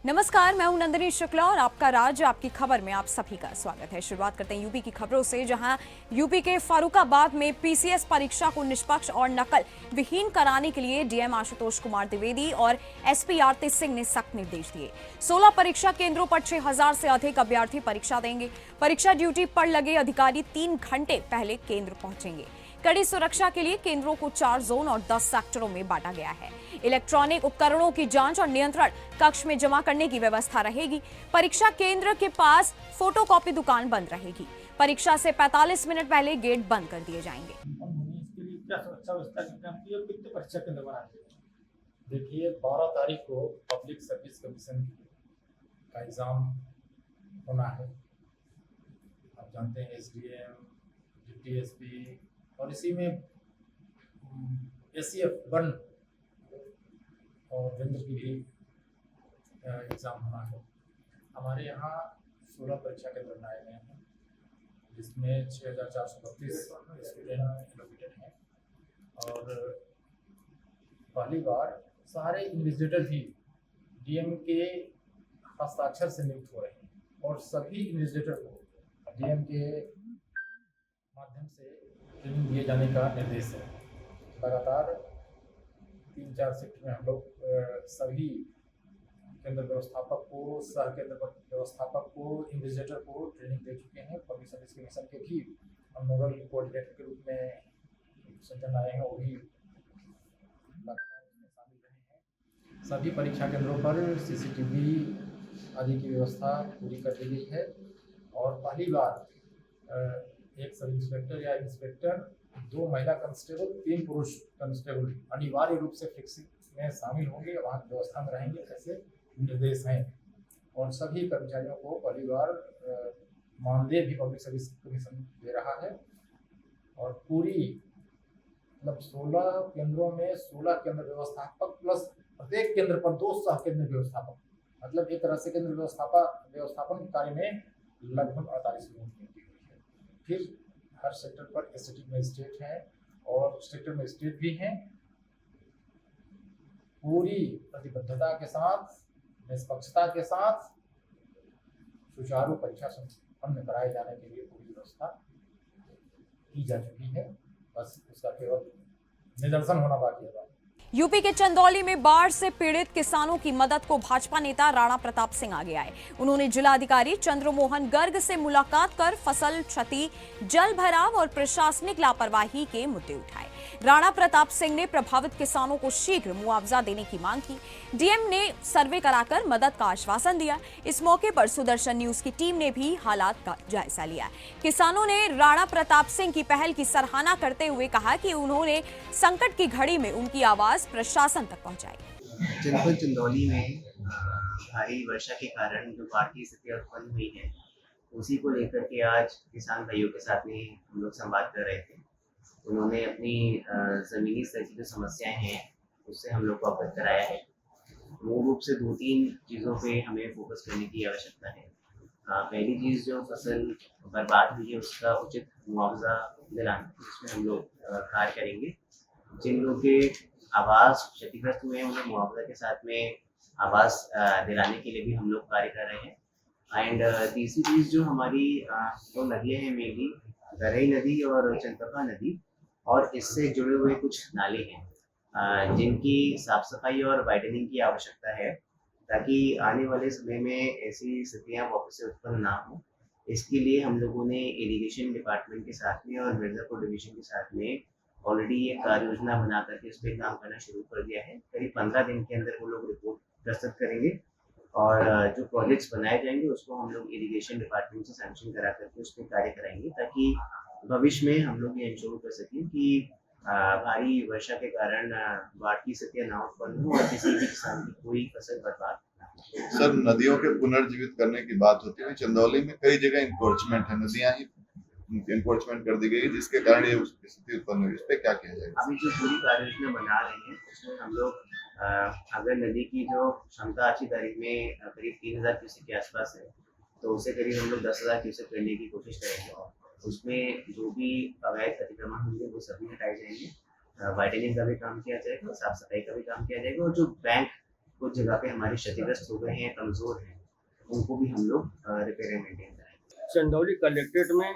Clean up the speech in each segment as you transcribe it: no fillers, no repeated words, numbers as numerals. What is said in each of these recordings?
नमस्कार, मैं हूं नंदिनी शुक्ला और आपका राज्य आपकी खबर में आप सभी का स्वागत है। शुरुआत करते हैं यूपी की खबरों से, जहां यूपी के फारुखाबाद में पीसीएस परीक्षा को निष्पक्ष और नकल विहीन कराने के लिए डीएम आशुतोष कुमार द्विवेदी और एसपी आरती सिंह ने सख्त निर्देश दिए। 16 परीक्षा केंद्रों पर 6000 से अधिक अभ्यर्थी परीक्षा देंगे। परीक्षा ड्यूटी पर लगे अधिकारी 3 घंटे पहले केंद्र पहुंचेंगे। कड़ी सुरक्षा के लिए केंद्रों को 4 जोन और 10 सेक्टरों में बांटा गया है। इलेक्ट्रॉनिक उपकरणों की जांच और नियंत्रण कक्ष में जमा करने की व्यवस्था रहेगी। परीक्षा केंद्र के पास फोटोकॉपी दुकान बंद रहेगी। परीक्षा से 45 मिनट पहले गेट बंद कर दिए जाएंगे। इसके लिए क्या सुरक्षा व्यवस्था की काम की और कितने परीक्षा केंद्र बनाए? देखिए, 12 तारीख को पब्लिक सर्विस कमीशन का एग्जाम होना है। आप जानते हैं एसडीएम, डिप्टी एसपी और इसी में एसीएफ 1 और रेंजर की भी एग्ज़ाम होना है। हमारे यहाँ 16 परीक्षा केंद्र बनाए गए हैं, जिसमें 6432 स्टूडेंट एलोकेटेड हैं और पहली बार सारे इन्विजिलेटर भी डीएम के हस्ताक्षर से नियुक्त हो रहे हैं और सभी इन्विजिलेटर को डीएम के माध्यम से ट्रेनिंग दिए जाने का निर्देश है। लगातार 3-4 शिफ्ट में हम लोग सभी केंद्र व्यवस्थापक को, सह केंद्र व्यवस्थापक को, इन्विजिलेटर को ट्रेनिंग दे चुके हैं। पब्लिक सर्विस कमीशन के भी हम नोडल कोऑर्डिनेटर के रूप में सज्जन आए हैं, वो भी लगातार उसमें शामिल रहे हैं। सभी परीक्षा केंद्रों पर सीसीटीवी आदि की व्यवस्था पूरी कर दी गई है और पहली बार एक सब इंस्पेक्टर या इंस्पेक्टर, 2 महिला कांस्टेबल, 3 पुरुष कांस्टेबल अनिवार्य रूप से फिक्सिंग में शामिल होंगे, वहाँ की व्यवस्था में रहेंगे, ऐसे निर्देश हैं। और सभी कर्मचारियों को पहली बार मानदेय भी पब्लिक सर्विस कमीशन दे रहा है और पूरी मतलब 16 केंद्रों में 16 केंद्र व्यवस्थापक प्लस प्रत्येक केंद्र पर 2 सह केंद्र व्यवस्थापक, मतलब एक तरह से केंद्र व्यवस्थापन कार्य में लगभग 48 लोगों की नियुक्ति हुई है। फिर हर सेक्टर पर एसएसटी मजिस्ट्रेट हैं और सेक्टर मजिस्ट्रेट भी हैं। पूरी प्रतिबद्धता के साथ, निष्पक्षता के साथ सुचारू परीक्षा संपन्न कराए जाने के लिए पूरी व्यवस्था की जा चुकी है। बस उसका केवल निदर्शन होना बाकी है। यूपी के चंदौली में बाढ़ से पीड़ित किसानों की मदद को भाजपा नेता राणा प्रताप सिंह आगे आए। उन्होंने जिलाधिकारी चंद्रमोहन गर्ग से मुलाकात कर फसल क्षति, जल भराव और प्रशासनिक लापरवाही के मुद्दे उठाए। राणा प्रताप सिंह ने प्रभावित किसानों को शीघ्र मुआवजा देने की मांग की। डीएम ने सर्वे कराकर मदद का आश्वासन दिया। इस मौके पर सुदर्शन न्यूज की टीम ने भी हालात का जायजा लिया। किसानों ने राणा प्रताप सिंह की पहल की सराहना करते हुए कहा कि उन्होंने संकट की घड़ी में उनकी आवाज प्रशासन तक पहुंचाई। जनपद चंदौली में भारी वर्षा के कारण जो बाढ़ की स्थिति उत्पन्न हुई है, उसी को लेकर के आज किसान भाइयों के साथ में हम लोग संवाद कर रहे थे। उन्होंने अपनी जमीनी स्तर की जो समस्याएं हैं उससे हम लोग को अवगत कराया है। मूल रूप से 2-3 चीज़ों पे हमें फोकस करने की आवश्यकता है। पहली चीज़, जो फसल बर्बाद हुई है उसका उचित मुआवजा दिलाना, जिसमें हम लोग कार्य करेंगे। जिन लोग के आवास क्षतिग्रस्त हुए हैं उन्हें मुआवजा के साथ में आवास दिलाने के लिए भी हम लोग कार्य कर रहे हैं। एंड तीसरी चीज़, जो हमारी 2 नदियाँ हैं, मेनली गरई नदी और चंद्रप्रभा नदी, और इससे जुड़े हुए कुछ नाले हैं जिनकी साफ सफाई और वाइडनिंग की आवश्यकता है, ताकि आने वाले समय में ऐसी स्थितियाँ वापस से उत्पन्न ना हो। इसके लिए हम लोगों ने इरिगेशन डिपार्टमेंट के साथ में और मिर्जापुर डिवीजन के साथ में ऑलरेडी ये कार्य योजना बना करके उस पर काम करना शुरू कर दिया है। करीब 15 दिन के अंदर वो लोग रिपोर्ट प्रस्तुत करेंगे और जो प्रोजेक्ट्स बनाए जाएंगे उसको हम लोग इरिगेशन डिपार्टमेंट से सैंक्शन करा करके उस पर कार्य कराएंगे, ताकि भविष्य में हम लोग ये इंश्योर कर सकें कि भारी वर्षा के कारण बाढ़ की स्थितियाँ ना उत्पन्न हो और किसी भी किसान की कोई फसल बर्बाद ना हो। सर, नदियों के पुनर्जीवित करने की बात होती है। चंदौली में कई जगह इंक्रोचमेंट है, नदियां ही इंक्रोचमेंट कर दी गई, जिसके कारण ये स्थिति उत्पन्न हुई। इस पे क्या किया जाएगा? अभी जो पूरी कार्य योजना बना रहे हैं उसमें हम लोग अगर नदी की जो क्षमता आज की तारीख में करीब 3000 क्यूसेक के आसपास है, तो उसे करीब हम लोग 10,000 क्यूसेक करने की कोशिश करेंगे। उसमें जो भी अवैध अतिक्रमण होंगे वो सभी हटाए जाएंगे। वाइडनिंग का भी काम किया जाएगा, साफ सफाई का भी काम किया जाएगा और जो बैंक कुछ जगह पे हमारे क्षतिग्रस्त हो गए हैं, कमज़ोर हैं, उनको भी हम लोग रिपेयर एंड मेंटेन कराएंगे। चंदौली कलेक्ट्रेट में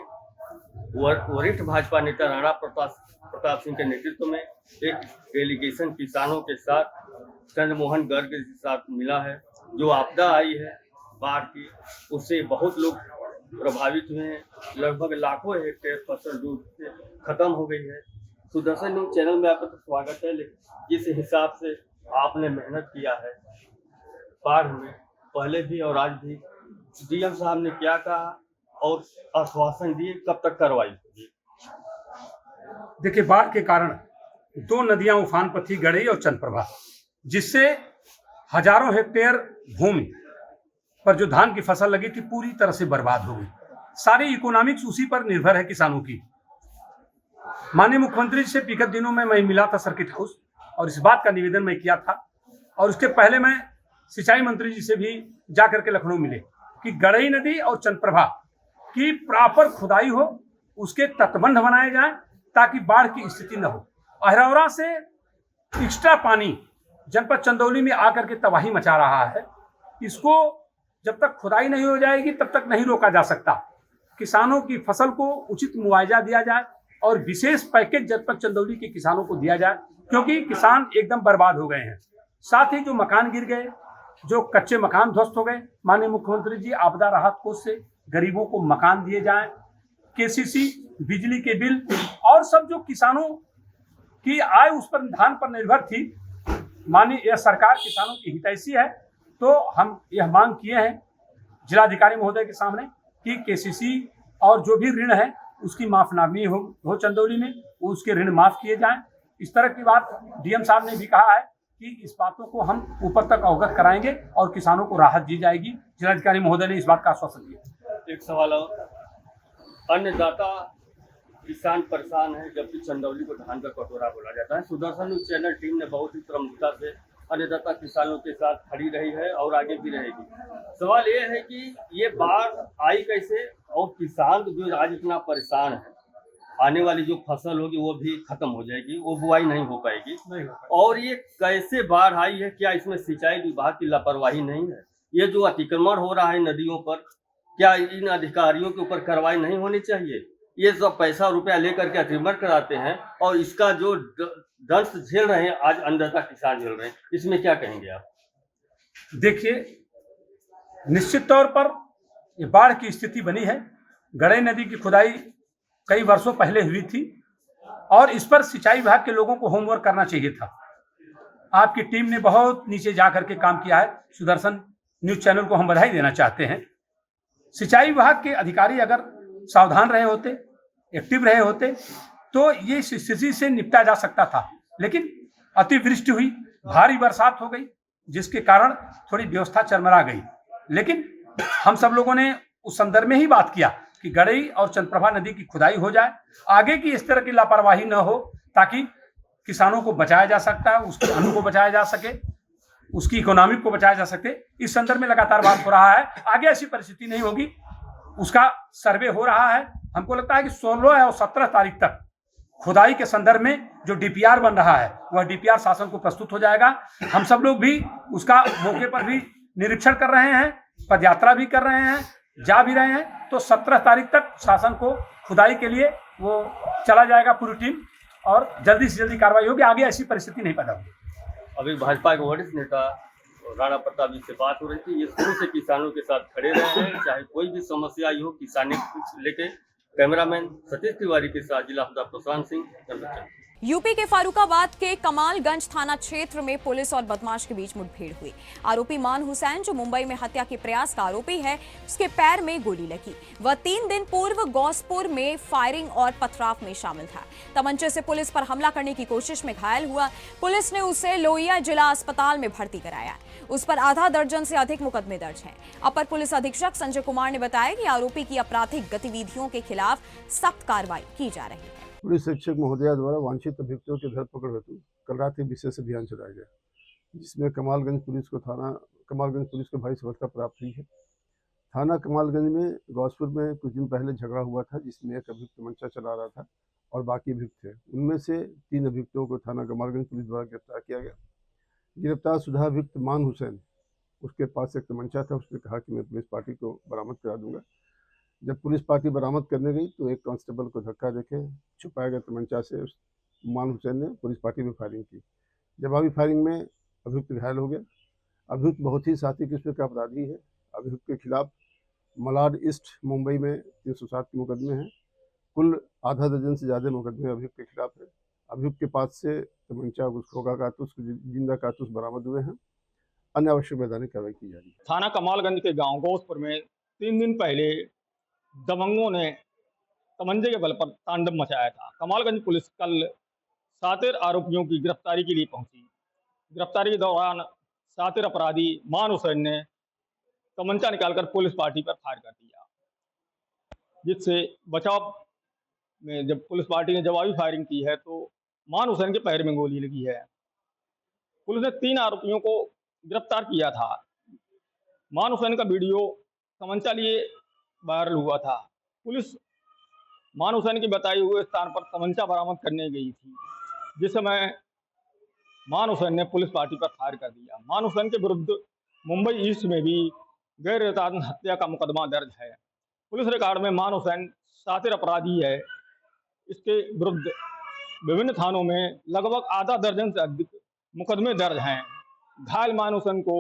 वरिष्ठ भाजपा नेता राणा प्रताप सिंह के नेतृत्व में एक डेलीगेशन किसानों के साथ चंद्रमोहन गर्ग के साथ मिला है। जो आपदा आई है बाढ़ की, उससे बहुत लोग प्रभावित हुए हैं। लगभग लाखों हेक्टेयर फसल डूब से खत्म हो गई है। सुदर्शन न्यूज चैनल में आपका तो स्वागत है, लेकिन जिस हिसाब से आपने मेहनत किया है बाढ़ में, पहले भी और आज भी, डीएम साहब ने क्या कहा और आश्वासन दिए, कब तक कार्रवाई होगी? देखिए, बाढ़ के कारण 2 नदियां उफान पर थी, गड़ई और चंद्रप्रभा, जिससे हजारों हेक्टेयर भूमि पर जो धान की फसल लगी थी पूरी तरह से बर्बाद हो गई। सारी इकोनॉमिक्स उसी पर निर्भर है किसानों की। माननीय मुख्यमंत्री जी से विगत दिनों में मैं मिला था सर्किट हाउस, और इस बात का निवेदन मैं किया था, और उसके पहले मैं सिंचाई मंत्री जी से भी जाकर के लखनऊ मिले कि गड़ई नदी और चंद्रप्रभा की प्रॉपर खुदाई हो, उसके तटबंध बनाए जाए ताकि बाढ़ की स्थिति न हो। अहरौरा से एक्स्ट्रा पानी जनपद चंदौली में आकर के तबाही मचा रहा है। इसको जब तक खुदाई नहीं हो जाएगी तब तक नहीं रोका जा सकता। किसानों की फसल को उचित मुआवजा दिया जाए और विशेष पैकेज जनपद चंदौली के किसानों को दिया जाए, क्योंकि किसान एकदम बर्बाद हो गए हैं। साथ ही जो मकान गिर गए, जो कच्चे मकान ध्वस्त हो गए, माननीय मुख्यमंत्री जी आपदा राहत कोष से गरीबों को मकान दिए जाएं। केसीसी, बिजली के बिल और सब जो किसानों की आय उस पर धान पर निर्भर थी, माननीय यह सरकार किसानों की हितैषी है, तो हम यह मांग किए हैं जिलाधिकारी महोदय के सामने कि केसीसी और जो भी ऋण है उसकी माफनामी हो चंदौली में, उसके ऋण माफ किए जाएं। इस तरह की बात डीएम साहब ने भी कहा है कि इस बातों को हम ऊपर तक अवगत कराएंगे और किसानों को राहत दी जाएगी। जिलाधिकारी महोदय ने इस बात का आश्वासन दिया। एक सवाल और, अन्नदाता किसान परेशान है, जबकि चंदौली को धान का कटोरा बोला जाता है। सुदर्शन न्यूज चैनल टीम ने बहुत ही प्रमुखता से अन्नदाता किसानों के साथ खड़ी रही है और आगे भी रहेगी। सवाल ये है कि ये बाढ़ आई कैसे, और किसान जो आज इतना परेशान है, आने वाली जो फसल होगी वो भी खत्म हो जाएगी, वो बुआई नहीं हो पाएगी। और ये कैसे बाढ़ आई है? क्या इसमें सिंचाई विभाग की लापरवाही नहीं है? ये जो अतिक्रमण हो रहा है नदियों पर, क्या इन अधिकारियों के ऊपर कार्रवाई नहीं होनी चाहिए? ये सब पैसा रुपया लेकर के अतिक्रमण कराते हैं और इसका जो दंश झेल रहे हैं आज अन्नदाता किसान झेल रहे हैं, इसमें क्या कहेंगे आप? देखिए, निश्चित तौर पर ये बाढ़ की स्थिति बनी है। गड़ई नदी की खुदाई कई वर्षों पहले हुई थी और इस पर सिंचाई विभाग के लोगों को होमवर्क करना चाहिए था। आपकी टीम ने बहुत नीचे जा करके काम किया है। सुदर्शन न्यूज चैनल को हम बधाई देना चाहते हैं। सिंचाई विभाग के अधिकारी अगर सावधान रहे होते, एक्टिव रहे होते, तो ये स्थिति से निपटा जा सकता था। लेकिन अतिवृष्टि हुई, भारी बरसात हो गई, जिसके कारण थोड़ी व्यवस्था चरमरा गई। लेकिन हम सब लोगों ने उस संदर्भ में ही बात किया कि गड़ई और चंद्रप्रभा नदी की खुदाई हो जाए, आगे की इस तरह की लापरवाही न हो, ताकि किसानों को बचाया जा सकता है, उसके अन्न को बचाया जा सके, उसकी इकोनॉमी को बचाया जा सके। इस संदर्भ में लगातार बात हो रहा है। आगे ऐसी परिस्थिति नहीं होगी, उसका सर्वे हो रहा है। हमको लगता है कि 16 और 17 तारीख तक खुदाई के संदर्भ में जो डीपीआर बन रहा है वह डीपीआर शासन को प्रस्तुत हो जाएगा। हम सब लोग भी उसका मौके पर भी निरीक्षण कर रहे हैं, पदयात्रा भी कर रहे हैं, जा भी रहे हैं। तो 17 तारीख तक शासन को खुदाई के लिए वो चला जाएगा पूरी टीम, और जल्दी से जल्दी कार्रवाई होगी। आगे ऐसी परिस्थिति नहीं पैदा होगी। अभी भाजपा के वरिष्ठ नेता राणा प्रताप जी से बात हो रही थी। ये शुरू से किसानों के साथ खड़े रहे हैं, चाहे कोई भी समस्या आई हो किसानी लेके। कैमरामैन सतीश तिवारी के साथ जिला आपदा प्रशांत सिंह। यूपी के फारुखाबाद के कमालगंज थाना क्षेत्र में पुलिस और बदमाश के बीच मुठभेड़ हुई। आरोपी मान हुसैन, जो मुंबई में हत्या के प्रयास का आरोपी है, उसके पैर में गोली लगी। वह 3 दिन पूर्व गौसपुर में फायरिंग और पथराव में शामिल था। तमंचे से पुलिस पर हमला करने की कोशिश में घायल हुआ। पुलिस ने उसे लोहिया जिला अस्पताल में भर्ती कराया। उस पर आधा दर्जन से अधिक मुकदमे दर्ज हैं। अपर पुलिस अधीक्षक संजय कुमार ने बताया कि आरोपी की आपराधिक गतिविधियों के खिलाफ सख्त कार्रवाई की जा रही है। पुलिस अधीक्षक महोदया द्वारा वांछित अभियुक्तों की धरपकड़ हेतु कल रात एक विशेष अभियान चलाया गया, जिसमें कमालगंज पुलिस को भारी सफलता प्राप्त हुई है। थाना कमालगंज में गौसपुर में कुछ दिन पहले झगड़ा हुआ था, जिसमें एक अभियुक्त मंचा चला रहा था और बाकी अभियुक्त थे। उनमें से 3 अभियुक्तों को थाना कमालगंज पुलिस द्वारा गिरफ्तार किया गया। गिरफ्तार शुदा अभियुक्त मान हुसैन, उसके पास एक तमंचा था। उसने कहा कि मैं पुलिस पार्टी को बरामद करा दूंगा। जब पुलिस पार्टी बरामद करने गई तो एक कांस्टेबल को धक्का देके छुपाए गए तमंचा से उस मान हुसैन ने पुलिस पार्टी में फायरिंग की। जवाबी फायरिंग में अभियुक्त घायल हो गया। अभियुक्त बहुत ही साथी किस्म का अपराधी है। अभियुक्त के खिलाफ मलाड ईस्ट मुंबई में 307 के मुकदमे हैं। कुल आधा दर्जन से ज़्यादा मुकदमे अभियुक्त के खिलाफ है। अभियुक्त के पास से तमंचा, घुसखोखा कारतूस, जिंदा कारतूस बरामद हुए हैं। अन्य आवश्यक वैधानिक कार्रवाई की जा रही है। थाना कमालगंज के गांव गोसपुर में 3 दिन पहले दबंगों ने तमंचे के बल पर तांडव मचाया था। कमालगंज पुलिस कल 7 आरोपियों की गिरफ्तारी के लिए पहुंची। गिरफ्तारी के दौरान 7 अपराधी मान हुसैन ने तमंचा निकालकर पुलिस पार्टी पर फायर कर दिया, जिससे बचाव में जब पुलिस पार्टी ने जवाबी फायरिंग की है तो मान हुसैन के पैर में गोली लगी है। पुलिस ने 3 आरोपियों को गिरफ्तार किया था। मान हुसैन का वीडियो तमंचा लिए वायरल हुआ था। पुलिस मान हुसैन के बताए हुए स्थान पर तमंचा बरामद करने गई थी, जिस समय मान हुसैन ने पुलिस पार्टी पर फायर कर दिया। मान हुसैन के विरुद्ध मुंबई ईस्ट में भी गैर इरादतन हत्या का मुकदमा दर्ज है। पुलिस रिकॉर्ड में मान हुसैन शातिर अपराधी है। इसके विरुद्ध विभिन्न थानों में लगभग आधा दर्जन से अधिक मुकदमे दर्ज हैं। घायल मान हुसैन को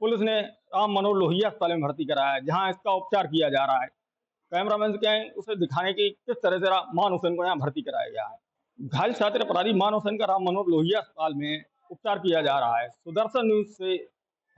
पुलिस ने राम मनोहर लोहिया अस्पताल में भर्ती कराया है, जहां इसका उपचार किया जा रहा है। कैमरामैन से कहें उसे दिखाने की किस तरह से मान हुसैन को यहाँ भर्ती कराया गया है। घायल शातिर अपराधी मान हुसैन का राम मनोहर लोहिया अस्पताल में उपचार किया जा रहा है। सुदर्शन न्यूज से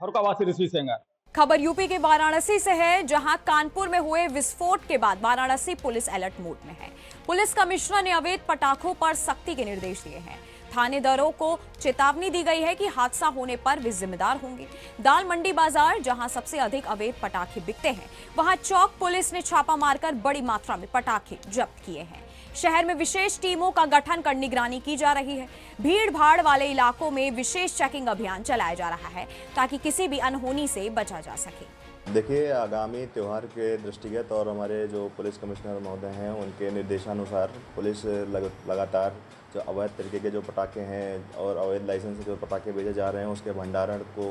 फरुखाबाद से ऋषि सेंगर। खबर यूपी के वाराणसी से है, जहां कानपुर में हुए विस्फोट के बाद वाराणसी पुलिस अलर्ट मोड में है। पुलिस कमिश्नर ने अवैध पटाखों पर सख्ती के निर्देश दिए हैं। थानेदारों को चेतावनी दी गई है कि हादसा होने पर वे जिम्मेदार होंगे। दाल मंडी बाजार, जहां सबसे अधिक अवैध पटाखे बिकते हैं, वहां चौक पुलिस ने छापा मारकर बड़ी मात्रा में पटाखे जब्त किए हैं। शहर में विशेष टीमों का गठन कर निगरानी की जा रही है। भीड़ भाड़ वाले इलाकों में विशेष चेकिंग अभियान चलाया जा रहा है, ताकि किसी भी अनहोनी से बचा जा सके। देखिए, आगामी त्यौहार के दृष्टिगत और हमारे जो पुलिस कमिश्नर महोदय हैं उनके निर्देशानुसार पुलिस लगातार जो अवैध तरीके के जो पटाखे हैं और अवैध लाइसेंस से जो पटाखे भेजे जा रहे हैं उसके भंडारण को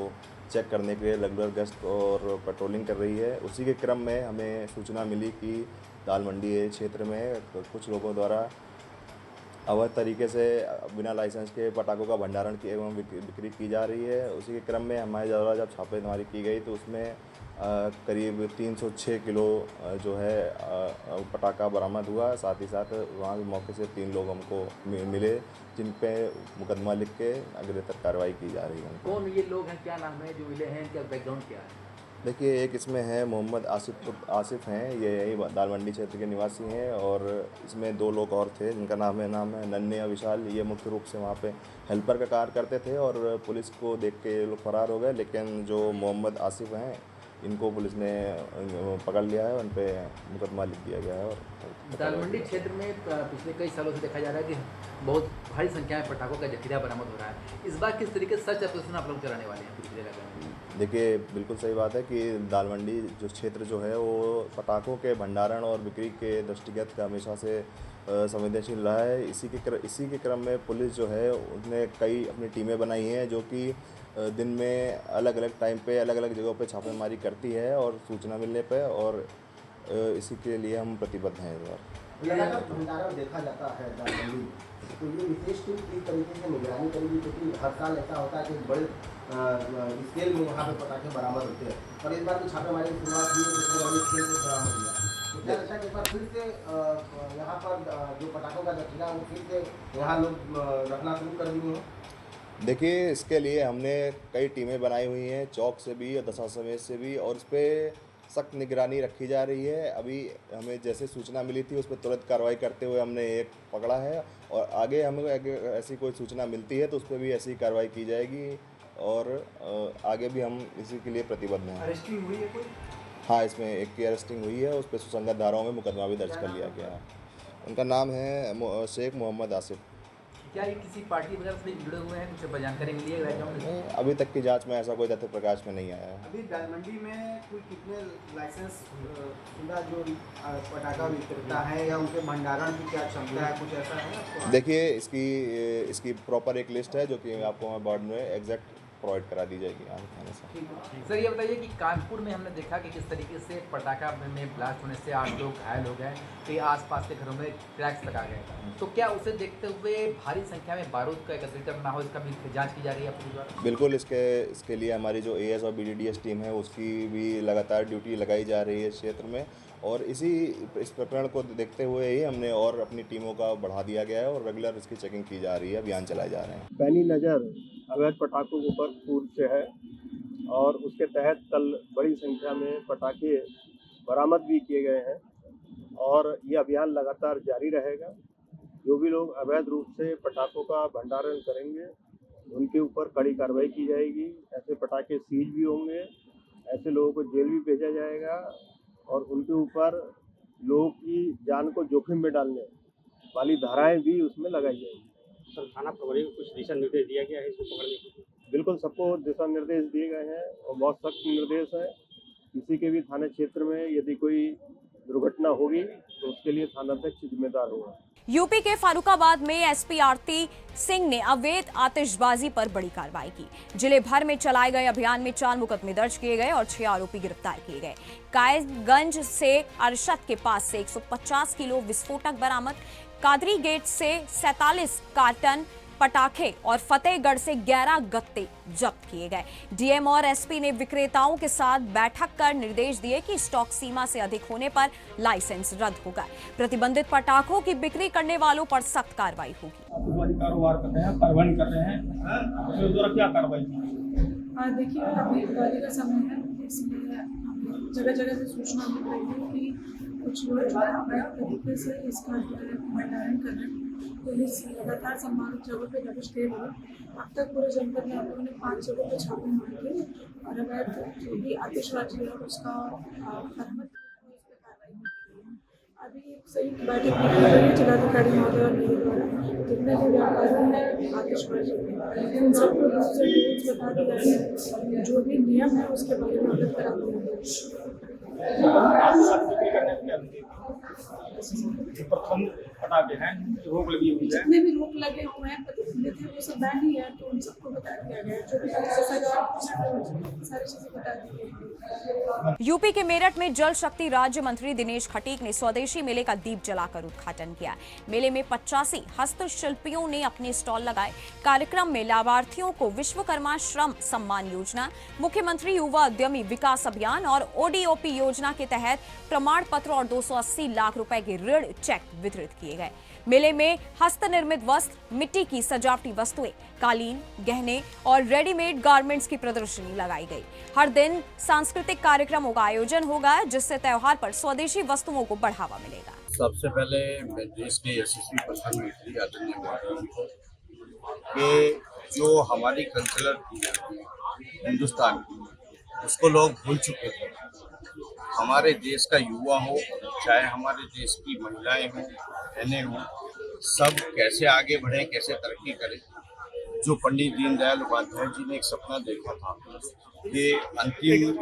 चेक करने के लिए रेगुलर गश्त और पेट्रोलिंग कर रही है। उसी के क्रम में हमें सूचना मिली कि दाल मंडी क्षेत्र में कुछ लोगों द्वारा अवैध तरीके से बिना लाइसेंस के पटाखों का भंडारण की एवं बिक्री की जा रही है। उसी के क्रम में हमारे द्वारा जब छापेमारी की गई तो उसमें करीब 306 किलो जो है पटाखा बरामद हुआ। साथ ही साथ वहाँ मौके से 3 लोग हमको मिले, जिन पे मुकदमा लिख के अग्रेतर कार्रवाई की जा रही है। कौन ये लोग हैं, क्या नाम है जो मिले हैं, इनका बैकग्राउंड क्या है? देखिए, एक इसमें है मोहम्मद आसिफ हैं, ये यही दाल मंडी क्षेत्र के निवासी हैं, और इसमें 2 लोग और थे जिनका नाम है नन्हे और विशाल। ये मुख्य रूप से वहाँ पे हेल्पर का कार्य करते थे और पुलिस को देख के लोग फरार हो गए। लेकिन जो मोहम्मद आसिफ हैं इनको पुलिस ने पकड़ लिया है, उन पर मुकदमा लिख दिया गया है। और दाल मंडी क्षेत्र में पिछले कई सालों से देखा जा रहा है कि बहुत भारी संख्या में पटाखों का जखीरा बरामद हो रहा है। इस बार किस तरीके से सर्च ऑपरेशन आप लोग कराने वाले हैं पिछले इलाके में? देखिए, बिल्कुल सही बात है कि दाल मंडी जो क्षेत्र जो है वो पटाखों के भंडारण और बिक्री के दृष्टिगत हमेशा से संवेदनशील रहा है। इसी के क्रम में पुलिस जो है उसने कई अपनी टीमें बनाई हैं जो कि दिन में अलग अलग टाइम पे अलग अलग जगहों पे छापेमारी करती है और सूचना मिलने पे, और इसी के लिए हम प्रतिबद्ध हैं इस बार। लगातार भंडारण देखा जाता है दाल मंडी, तो ये विशेष टीम किस तरीके से निगरानी करेगी? क्योंकि हर साल ऐसा होता है कि बड़े स्केल में यहाँ पे पटाखे बरामद होते हैं, और इस बार भी छापेमारी की शुरुआत हुई जिसमें बड़े स्केल में बरामद हुआ। तो क्या लगता है कि इस बार फिर से यहाँ पर जो पटाखों का जखीरा वो फिर से यहाँ लोग रखना शुरू कर दिए हैं? देखिए, इसके लिए हमने कई टीमें बनाई हुई हैं, चौक से भी और दशाश्वमेध से भी, और उस पर सख्त निगरानी रखी जा रही है। अभी हमें जैसे सूचना मिली थी उस पर तुरंत कार्रवाई करते हुए हमने एक पकड़ा है, और आगे हमें ऐसी कोई सूचना मिलती है तो उस पर भी ऐसी कार्रवाई की जाएगी, और आगे भी हम इसी के लिए प्रतिबद्ध हैं। अरेस्टिंग हुई है कोई? हाँ, इसमें एक की अरेस्टिंग हुई है, उस पर सुसंगत धाराओं में मुकदमा भी दर्ज कर लिया गया है। उनका नाम है शेख मोहम्मद आसिफ। क्या ये किसी पार्टी वगैरह से जुड़े हुए हैं? कुछ जानकारी मिली है बैकग्राउंड? अभी तक की जांच में ऐसा कोई तथ्य प्रकाश में नहीं आया है। अभी दाल मंडी में कुल कितने लाइसेंस शुदा जो पटाखा विक्रेता है या उनके भंडारण की क्या क्षमता है, कुछ ऐसा है? देखिए, इसकी प्रॉपर एक लिस्ट है जो कि आपको मैं बोर्ड में एग्जैक्ट प्रोवाइड करा दी जाएगी आगे थाने से। सर ये बताइए कि कानपुर में हमने देखा कि किस तरीके से पटाखा में ब्लास्ट होने से 8 लोग घायल हो गए, कई आसपास के घरों में क्रैक्स लगा गए, तो क्या उसे देखते हुए भारी संख्या में बारूद का एकत्रीकरण ना हो, इसका भी जांच की जा रही है पुलिस द्वारा? बिल्कुल, इसके लिए हमारी जो एएस और बीडीडीएस टीम है उसकी भी लगातार ड्यूटी लगाई जा रही है इस क्षेत्र में, और इस प्रकरण को देखते हुए ही हमने और अपनी टीमों का बढ़ा दिया गया है और रेगुलर इसकी चेकिंग की जा रही है, अभियान चलाए जा रहे हैं। पैनी नज़र अवैध पटाखों के ऊपर पूर्व से है और उसके तहत कल बड़ी संख्या में पटाखे बरामद भी किए गए हैं और ये अभियान लगातार जारी रहेगा। जो भी लोग अवैध रूप से पटाखों का भंडारण करेंगे उनके ऊपर कड़ी कार्रवाई की जाएगी, ऐसे पटाखे सीज भी होंगे, ऐसे लोगों को जेल भी भेजा जाएगा और उनके ऊपर लोगों की जान को जोखिम में डालने वाली धाराएं भी उसमें लगाई जाएगी। सर थाना प्रभारी को कुछ दिशा निर्देश दिया गया है इसको पकड़ने के लिए? बिल्कुल, सबको दिशा निर्देश दिए गए हैं और बहुत सख्त निर्देश है। किसी के भी थाना क्षेत्र में यदि कोई दुर्घटना होगी तो उसके लिए थानाध्यक्ष जिम्मेदार होगा। यूपी के फारुखाबाद में एसपी आरती सिंह ने अवैध आतिशबाजी पर बड़ी कार्रवाई की। जिले भर में चलाए गए अभियान में 4 मुकदमे दर्ज किए गए और 6 आरोपी गिरफ्तार किए गए। कायगंज से अरशद के पास से 150 किलो विस्फोटक बरामद, कादरी गेट से 47 कार्टन पटाखे और फतेहगढ़ से 11 गत्ते जब्त किए गए। डीएम और एसपी ने विक्रेताओं के साथ बैठक कर निर्देश दिए कि स्टॉक सीमा से अधिक होने पर लाइसेंस रद्द होगा। प्रतिबंधित पटाखों की बिक्री करने वालों पर सख्त कार्रवाई होगी। कारोबार कर रहे हैं, परिवहन कर रहे हैं, तो द्वारा क्या कार्रवाई की? देखिए, अभी दिवाली का समय है, इसलिए जगह जगह से सूचना मिल रही है कि कुछ लोग जो है अवैध तरीके से इसका भंडारण कर रहे हैं। पुलिस लगातार संबंधित जगहों पे दबिश दे रही है। अब तक पूरे जनपद में हम लोगों ने 5 जगहों पे छापे मारे थे और अवैध जो भी आतिशबाजी है उसका बरामद कार्रवाई की गई है। अभी एक संयुक्त बैठक की गई है जिलाधिकारी महोदय और मेरे द्वारा, जितने भी व्यापारी हैं आतिशबाजी के उन सबको दूसरे रूल्स बता दिया है, जो भी नियम है उसके बारे में अवगत करा दिया गया। पटाखे हैं, रोक लगी हुई है, जितने भी रोक लगे हुए हैं प्रतिबंधित है वो सब बैन ही है, तो उन सबको बता दिया गया है। जो भी सारी चीजें बता दी गई। यूपी के मेरठ में जल शक्ति राज्य मंत्री दिनेश खटीक ने स्वदेशी मेले का दीप जलाकर उद्घाटन किया। मेले में 85 हस्तशिल्पियों ने अपने स्टॉल लगाए। कार्यक्रम में लाभार्थियों को विश्वकर्मा श्रम सम्मान योजना, मुख्यमंत्री युवा उद्यमी विकास अभियान और ओडीओपी योजना के तहत प्रमाण पत्र और 280 लाख रुपए के ऋण चेक वितरित किए गए। मेले में हस्त निर्मित वस्त्र, मिट्टी की सजावटी वस्तुएं, कालीन, गहने और रेडीमेड गारमेंट्स की प्रदर्शनी लगाई गई। हर दिन सांस्कृतिक कार्यक्रमों का आयोजन होगा, जिससे त्योहार पर स्वदेशी वस्तुओं को बढ़ावा मिलेगा। सबसे पहले मैं देश के यशस्वी प्रधानमंत्री आदरणीय मोदी जी के जो हमारी कल्चरल हिंदुस्तान की उसको लोग भूल चुके थे। हमारे देश का युवा हो, चाहे हमारे देश की महिलाएं हों, बहनें हों, सब कैसे आगे बढ़े, कैसे तरक्की करें। जो पंडित दीनदयाल उपाध्याय जी ने एक सपना देखा था कि अंतिम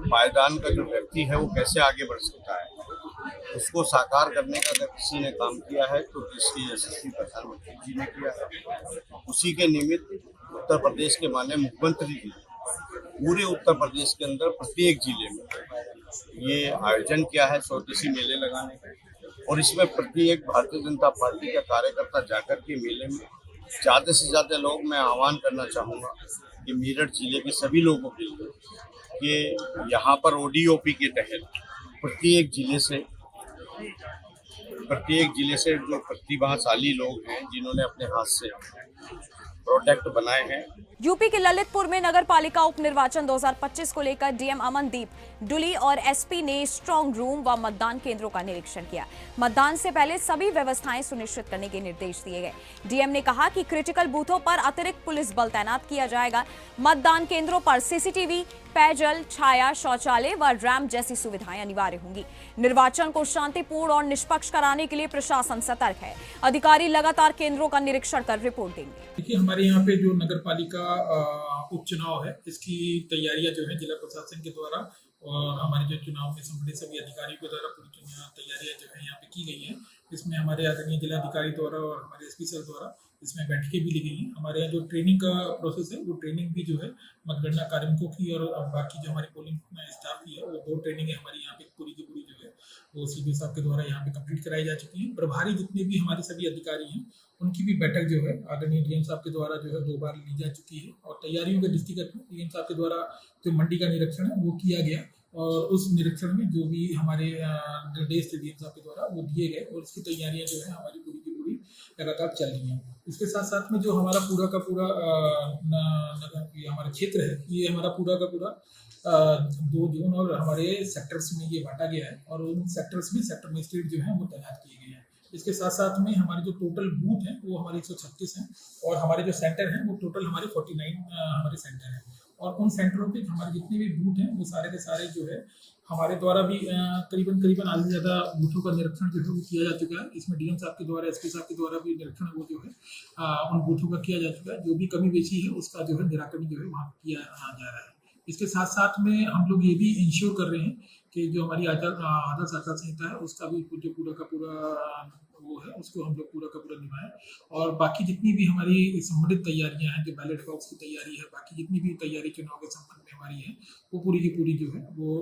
पायदान का जो व्यक्ति है वो कैसे आगे बढ़ सकता है, उसको साकार करने का अगर किसी ने काम किया है तो देश के यशस्वी प्रधानमंत्री जी ने किया है। उसी के निमित्त उत्तर प्रदेश के माननीय मुख्यमंत्री जी पूरे उत्तर प्रदेश के अंदर प्रत्येक जिले में ये आयोजन किया है स्वदेशी मेले लगाने का, और इसमें प्रत्येक भारतीय जनता पार्टी का कार्यकर्ता जाकर के मेले में ज़्यादा से ज़्यादा लोग, मैं आह्वान करना चाहूँगा कि मेरठ जिले के सभी लोगों के लिए कि यहाँ पर ओडीओपी के तहत प्रत्येक जिले से जो प्रतिभाशाली लोग हैं जिन्होंने अपने हाथ से प्रोडक्ट बनाए हैं। यूपी के ललितपुर में नगर पालिका उपनिर्वाचन 2025 को लेकर डीएम अमनदीप डुली और एसपी ने स्ट्रांग रूम व मतदान केंद्रों का निरीक्षण किया। मतदान से पहले सभी व्यवस्थाएं सुनिश्चित करने के निर्देश दिए गए। डीएम ने कहा कि क्रिटिकल बूथों पर अतिरिक्त पुलिस बल तैनात किया जाएगा। मतदान केंद्रों पर सीसीटीवी, पेयजल, छाया, शौचालय व रैंप जैसी सुविधाएं अनिवार्य होंगी। निर्वाचन को शांतिपूर्ण और निष्पक्ष कराने के लिए प्रशासन सतर्क है। अधिकारी लगातार केंद्रों का निरीक्षण कर रिपोर्ट देंगे। देखिए, हमारे यहाँ पे जो नगर पालिका उपचुनाव है, इसकी तैयारियां जो है जिला प्रशासन के द्वारा और हमारे जो चुनाव में संबंधित सभी अधिकारियों के द्वारा पूरी तैयारियां जो है यहाँ पे की गई हैं। इसमें हमारे आदरणीय जिलाधिकारी द्वारा और हमारे एसपी सर द्वारा इसमें बैठकें भी ली गई हैं। हमारे यहाँ जो ट्रेनिंग का प्रोसेस है वो ट्रेनिंग भी जो है मतगणना कार्मिकों की और बाकी जो हमारी पोलिंग स्टाफ की है वो 2 ट्रेनिंग हमारी यहाँ पे पूरी की पूरी जो है वो सीबी साहब के द्वारा यहाँ पे कंप्लीट कराई जा चुकी है। प्रभारी जितने भी हमारे सभी अधिकारी हैं उनकी भी बैठक जो है आदरणीय डीएम साहब के द्वारा जो है 2 बार ली जा चुकी है और तैयारियों के दृष्टिगत में डीएम साहब के द्वारा जो मंडी का निरीक्षण है वो किया गया और उस निरीक्षण में जो भी हमारे निर्देश थे डीएम साहब के द्वारा वो दिए गए और इसकी तैयारियां जो है हमारी पूरी की पूरी लगातार चल रही हैं। इसके साथ साथ में जो हमारा पूरा का पूरा हमारा क्षेत्र है ये हमारा पूरा का पूरा 2 जोन और हमारे सेक्टर्स में ये बांटा गया है और उन सेक्टर्स में सेक्टर मजिस्ट्रेट जो है वो तैनात किए गए हैं। इसके साथ साथ में हमारे जो टोटल बूथ हैं वो हमारे 136 हैं और हमारे जो सेंटर हैं वो टोटल हमारे 49 हमारे सेंटर हैं और उन सेंटरों पे हमारे जितने भी बूथ हैं वो सारे के सारे जो है हमारे द्वारा भी करीबन आधे से ज़्यादा बूथों का निरीक्षण जो है वो किया जा चुका है। इसमें डीएम साहब के द्वारा एसपी साहब के द्वारा भी निरीक्षण वो जो है उन बूथों का किया जा चुका है। जो भी कमी बेची है उसका जो है निराकरण जो है वहाँ किया जा रहा है। इसके साथ साथ में हम लोग ये भी इंश्योर कर रहे हैं कि जो हमारी आदर्श आचार संहिता है उसका भी जो पूरा का पूरा वो है उसको हम लोग पूरा का पूरा निभाएं और बाकी जितनी भी हमारी संबंधित तैयारियां हैं जो बैलेट बॉक्स की तैयारी है बाकी जितनी भी तैयारी चुनाव के संबंध में हमारी है वो पूरी की पूरी जो है वो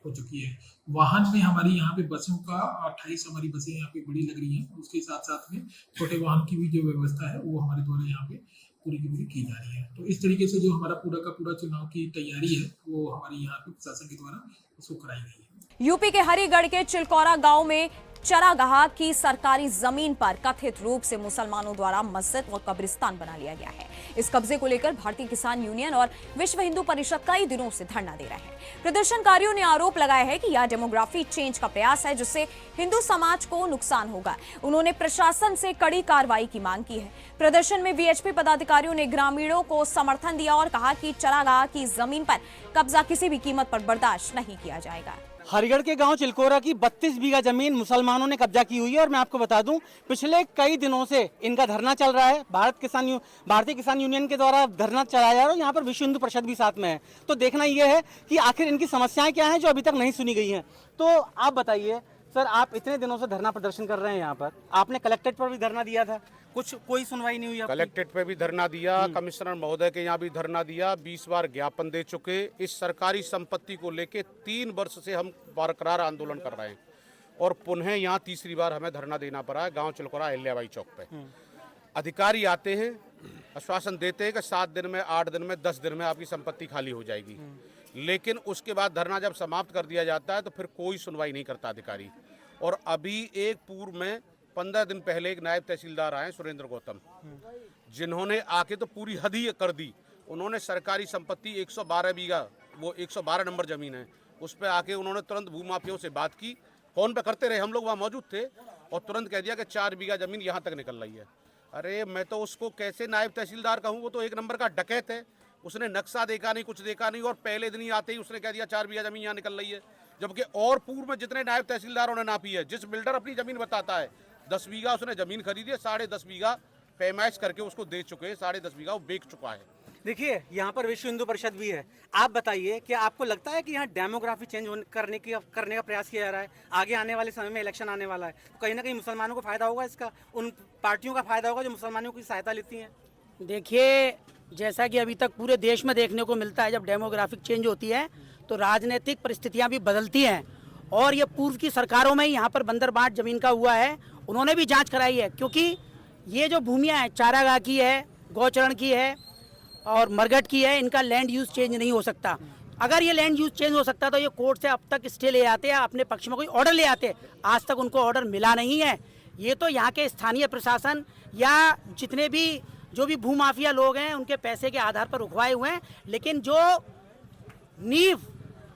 हो चुकी है। वाहन में हमारी यहाँ पे बसों का 28 हमारी बसें यहाँ पे बड़ी लग रही हैं। उसके साथ साथ में छोटे वाहन की भी जो व्यवस्था है वो हमारे द्वारा यहाँ पे पूरी की पूरी की जा रही है। तो इस तरीके से जो हमारा पूरा का पूरा चुनाव की तैयारी है वो हमारी यहाँ पे प्रशासन के द्वारा उसको कराई गई है। यूपी के हरिगढ़ के चिलकोरा गांव में चरागाह की सरकारी जमीन पर कथित रूप से मुसलमानों द्वारा मस्जिद और कब्रिस्तान बना लिया गया है। इस कब्जे को लेकर भारतीय किसान यूनियन और विश्व हिंदू परिषद कई दिनों से धरना दे रहे हैं। प्रदर्शनकारियों ने आरोप लगाया है कि यह डेमोग्राफी चेंज का प्रयास है जिससे हिंदू समाज को नुकसान होगा। उन्होंने प्रशासन से कड़ी कार्रवाई की मांग की है। प्रदर्शन में वीएचपी पदाधिकारियों ने ग्रामीणों को समर्थन दिया और कहा कि चरागाह की जमीन पर कब्जा किसी भी कीमत पर बर्दाश्त नहीं किया जाएगा। हरिगढ़ के गांव चिलकोरा की 32 बीघा जमीन मुसलमानों ने कब्जा की हुई है और मैं आपको बता दूं पिछले कई दिनों से इनका धरना चल रहा है। भारतीय किसान यूनियन के द्वारा धरना चलाया जा रहा है। यहाँ पर विश्व हिंदू परिषद भी साथ में है। तो देखना यह है कि आखिर इनकी समस्याएं क्या हैं जो अभी तक नहीं सुनी गई हैं। तो आप बताइए सर, आप इतने दिनों से धरना प्रदर्शन कर रहे हैं यहाँ पर, आपने कलेक्ट्रेट पर भी धरना दिया था, कोई सुनवाई नहीं हुई? कलेक्ट्रेट पे भी धरना दिया, कमिश्नर महोदय के यहाँ भी धरना दिया, 20 बार ज्ञापन दे चुके। इस सरकारी संपत्ति को लेके 3 वर्ष से हम बरकरार आंदोलन कर रहे हैं और पुनः यहाँ तीसरी बार हमें धरना देना पड़ा है गांव चिलकोरा अहिल्याबाई चौक पे। अधिकारी आते हैं, आश्वासन देते हैं कि 7 दिन में, 8 दिन में, 10 दिन में आपकी संपत्ति खाली हो जाएगी, लेकिन उसके बाद धरना जब समाप्त कर दिया जाता है तो फिर कोई सुनवाई नहीं करता अधिकारी। और अभी एक पूर्व में 15 दिन पहले एक नायब तहसीलदार आए सुरेंद्र गौतम, जिन्होंने आके तो पूरी हद ही कर दी। उन्होंने सरकारी संपत्ति 112 बीघा, वो 112 नंबर जमीन है, उस पर आके उन्होंने तुरंत भूमाफियों से बात की। फोन पे करते रहे, हम लोग वहाँ मौजूद थे, और तुरंत कह दिया कि 4 बीघा जमीन यहाँ तक निकल रही है। अरे मैं तो उसको कैसे नायब तहसीलदार कहूँ, वो तो एक नंबर का डकैत है। उसने नक्शा देखा नहीं, कुछ देखा नहीं, और पहले दिन ही आते ही उसने कह दिया 4 बीघा जमीन यहाँ निकल रही है। जबकि और पूर्व में जितने नायब तहसीलदारों ने नापी है, जिस बिल्डर अपनी जमीन बताता है 10 बीघा उसने जमीन खरीदी है, 10.5 बीघा पैमाइश करके उसको दे चुके हैं, 10.5 बीघा वो बेच चुका है। देखिए यहाँ पर विश्व हिंदू परिषद भी है। आप बताइए कि आपको लगता है कि यहाँ डेमोग्राफी चेंज करने का प्रयास किया जा रहा है? आगे आने वाले समय में इलेक्शन आने वाला है, तो कहीं ना कहीं मुसलमानों को फायदा होगा इसका, उन पार्टियों का फायदा होगा जो मुसलमानों की सहायता लेती हैं। देखिए, जैसा कि अभी तक पूरे देश में देखने को मिलता है, जब डेमोग्राफिक चेंज होती है तो राजनीतिक परिस्थितियां भी बदलती हैं। और ये पूर्व की सरकारों में यहाँ पर बंदर बांट जमीन का हुआ है, उन्होंने भी जांच कराई है, क्योंकि ये जो भूमियाँ हैं चारागाह की है, गौचरण की है और मरघट की है, इनका लैंड यूज चेंज नहीं हो सकता। अगर ये लैंड यूज चेंज हो सकता तो ये कोर्ट से अब तक स्टे ले आते या अपने पक्ष में कोई ऑर्डर ले आते। आज तक उनको ऑर्डर मिला नहीं है। ये तो यहाँ के स्थानीय प्रशासन या जितने भी जो भी भूमाफिया लोग हैं उनके पैसे के आधार पर रुकवाए हुए हैं, लेकिन जो नींव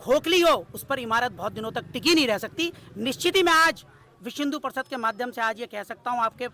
खोखली हो उस पर इमारत बहुत दिनों तक टिकी नहीं रह सकती। निश्चित ही मैं आज विश्व हिंदू परिषद के माध्यम से आज ये कह सकता हूँ, आपके